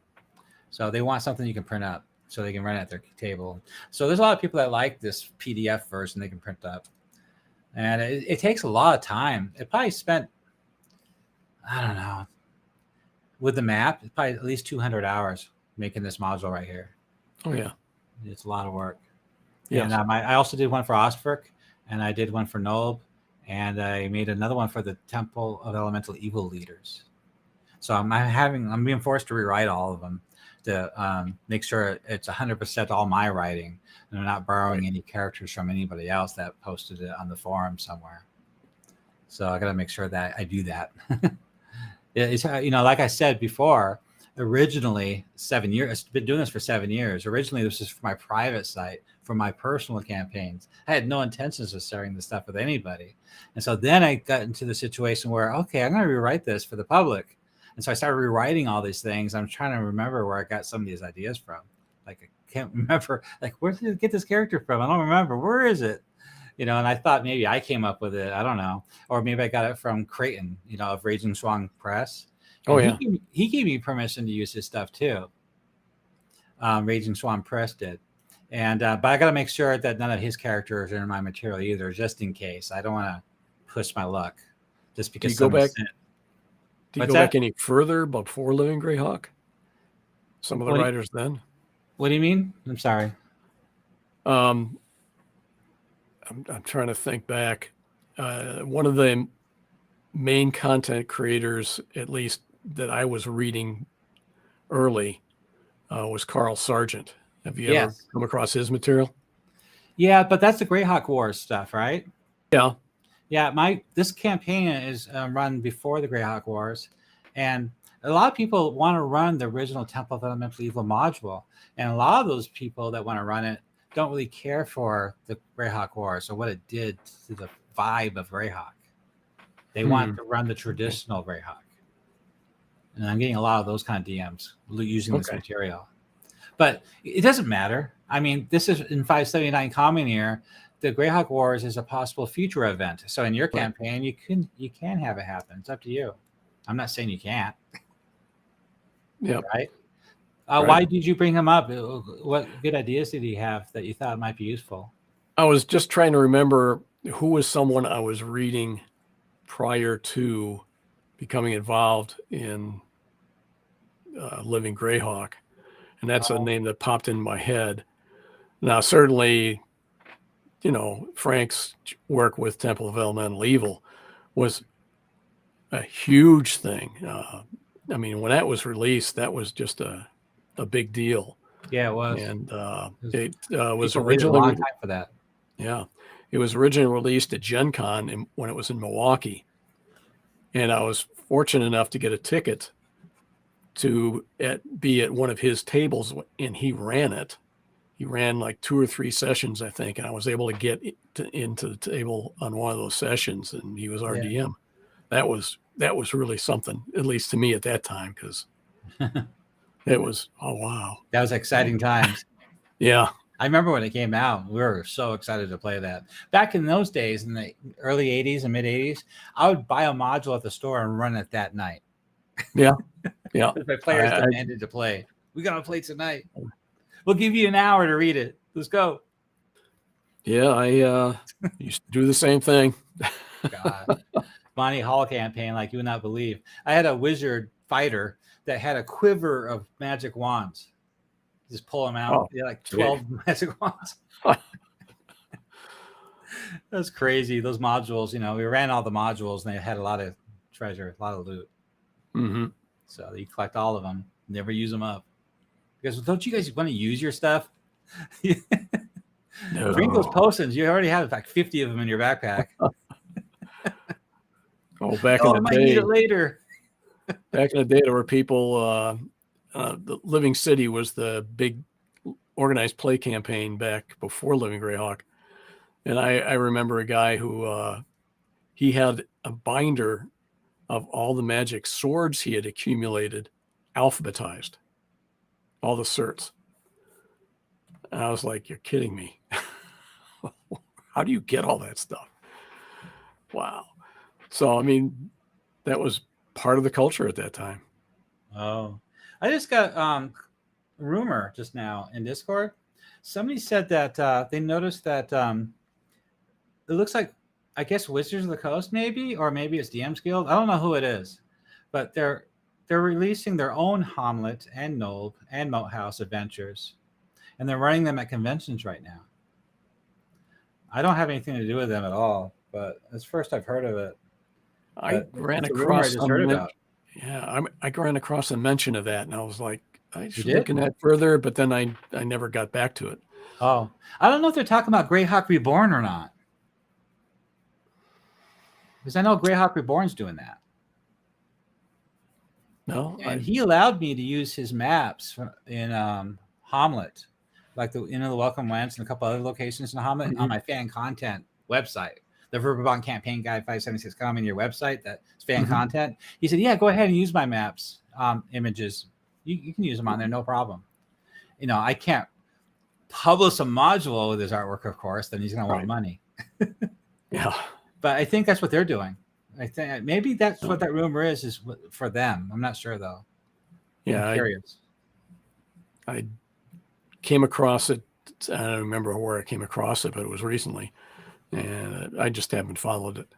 So they want something you can print up so they can run it at their table. So there's a lot of people that like this PDF version they can print up. And it takes a lot of time. It probably spent, I don't know, with the map, it's probably at least 200 hours making this module right here. Oh, yeah. It's a lot of work. Yes. And I also did one for Ostfric, and I did one for Nolb, and I made another one for the Temple of Elemental Evil Leaders. So I'm being forced to rewrite all of them to make sure it's 100% all my writing, and I'm not borrowing any characters from anybody else that posted it on the forum somewhere. So I got to make sure that I do that. It's, like I said before, originally 7 years, I've been doing this for 7 years. Originally, this was for my private site, for my personal campaigns. I had no intentions of sharing this stuff with anybody. And so then I got into the situation where, okay, I'm going to rewrite this for the public. And so I started rewriting all these things. I'm trying to remember where I got some of these ideas from. Like, I can't remember, like, where did I get this character from? I don't remember. Where is it? And I thought maybe I came up with it. I don't know. Or maybe I got it from Creighton, of Raging Swan Press. And he gave me permission to use his stuff too. Raging Swan Press did. And but I got to make sure that none of his characters are in my material either, just in case. I don't want to push my luck just because. Do you go back any further before Living Greyhawk? Some of the writers then? What do you mean? I'm sorry. I'm trying to think back. One of the main content creators, at least that I was reading early, was Carl Sargent. Have you ever come across his material? Yeah, but that's the Greyhawk Wars stuff, right? Yeah. Yeah, this campaign is run before the Greyhawk Wars, and a lot of people want to run the original Temple of Elemental Evil module, and a lot of those people that want to run it don't really care for the Greyhawk Wars or what it did to the vibe of Greyhawk. They want to run the traditional Greyhawk, and I'm getting a lot of those kind of DMs using this material. But it doesn't matter. I mean, this is in 579 Common Year. The Greyhawk Wars is a possible future event. So in your campaign, you can have it happen. It's up to you. I'm not saying you can't. Yeah. Right? Why did you bring him up? What good ideas did he have that you thought might be useful? I was just trying to remember who was someone I was reading prior to becoming involved in Living Greyhawk. And that's a name that popped in my head. Now, certainly, Frank's work with Temple of Elemental Evil was a huge thing. I mean, when that was released, that was just a big deal. Yeah, it was. And it was waited originally a long time for that. Yeah, it was originally released at Gen Con when it was in Milwaukee, and I was fortunate enough to get a ticket to be at one of his tables, and he ran it. He ran like 2 or 3 sessions, I think, and I was able to get into the table on one of those sessions, and he was our DM. That was really something, at least to me at that time, because it was, oh, wow. That was exciting times. Yeah. I remember when it came out, we were so excited to play that. Back in those days, in the early 80s and mid 80s, I would buy a module at the store and run it that night. Yeah. Yeah. My players demanded to play. We got to play tonight. We'll give you an hour to read it. Let's go. Yeah, I used to do the same thing. God. Monty Hall campaign, like you would not believe. I had a wizard fighter that had a quiver of magic wands. Just pull them out. Yeah, like 12 magic wands. That's crazy. Those modules, we ran all the modules and they had a lot of treasure, a lot of loot. Mm-hmm. So you collect all of them, never use them up. Because don't you guys want to use your stuff? No. Bring those potions. You already have like 50 of them in your backpack. Back in the day, might need it later. Back in the day, there were people. The Living City was the big organized play campaign back before Living Greyhawk, and I remember a guy who he had a binder of all the magic swords he had accumulated, alphabetized, all the certs. And I was like, "You're kidding me! How do you get all that stuff?" Wow. So, I mean, that was part of the culture at that time. Oh, I just got rumor just now in Discord. Somebody said that they noticed that it looks like, I guess, Wizards of the Coast maybe, or maybe it's DM's Guild. I don't know who it is, but they're releasing their own Hamlet and Nold and Moat House adventures, and they're running them at conventions right now. I don't have anything to do with them at all, but it's first I've heard of it. I ran across I ran across a mention of that, and I was like, I should look in that further, but then I never got back to it. Oh, I don't know if they're talking about Greyhawk Reborn or not, because I know Greyhawk Reborn's doing that. No, and he allowed me to use his maps in Hamlet, like the Welcome Lands and a couple other locations in Hamlet on my fan content website. The Verbobonc Campaign Guide 576 coming your website, that's fan content. He said, yeah, go ahead and use my maps, images. You can use them on there, no problem. You know, I can't publish a module with his artwork, of course, then he's going to want money. Yeah. But I think that's what they're doing. I think maybe that's what that rumor is for them. I'm not sure, though. Yeah. I'm curious. I came across it. I don't remember where I came across it, but it was recently. And I just haven't followed it.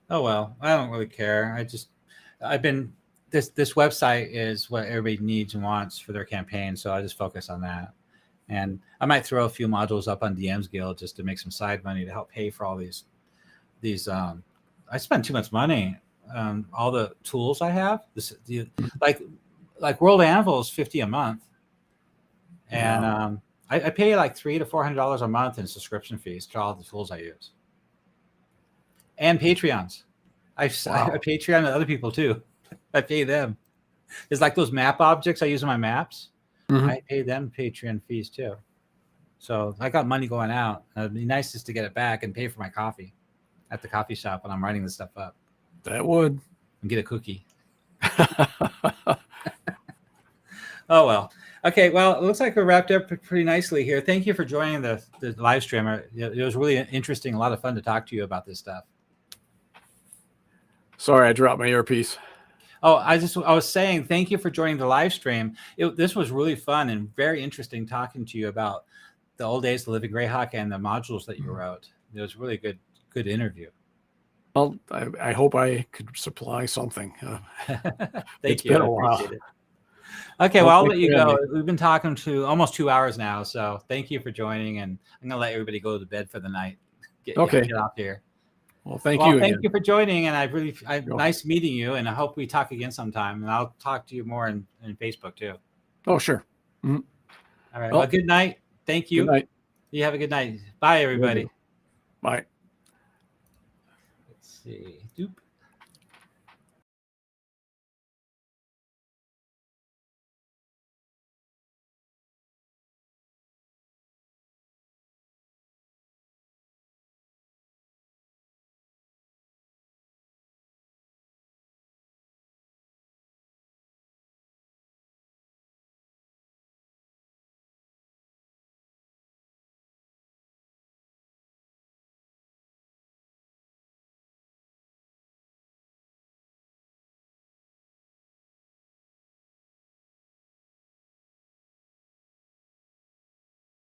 Oh, well, I don't really care. This website is what everybody needs and wants for their campaign. So I just focus on that. And I might throw a few modules up on DM's Guild just to make some side money to help pay for all these, I spend too much money. All the tools I have, like World Anvil is $50 a month. And, I pay like $300 to $400 a month in subscription fees to all the tools I use, and Patreons. I Patreon other people too. I pay them. It's like those map objects I use in my maps. I pay them Patreon fees too. So I got money going out. It'd be nice just to get it back and pay for my coffee at the coffee shop when I'm writing this stuff up. That would. And get a cookie. Oh, well. Okay, well, it looks like we wrapped up pretty nicely here. Thank you for joining the live stream. It was really interesting, a lot of fun to talk to you about this stuff. Sorry, I dropped my earpiece. Oh, I was saying thank you for joining the live stream. This was really fun and very interesting talking to you about the old days of Living Greyhawk and the modules that you wrote. It was really good interview. Well, I hope I could supply something. Thank you. I appreciate it. Okay, well, I'll let you go. We've been talking to almost 2 hours now, so thank you for joining, and I'm going to let everybody go to bed for the night. Get off here. Well, thank you. Thank you for joining, and nice meeting you, and I hope we talk again sometime, and I'll talk to you more in Facebook too. Oh, sure. All right. Well, good night. Thank you. Good night. You have a good night. Bye, everybody. Bye. Let's see. Doop.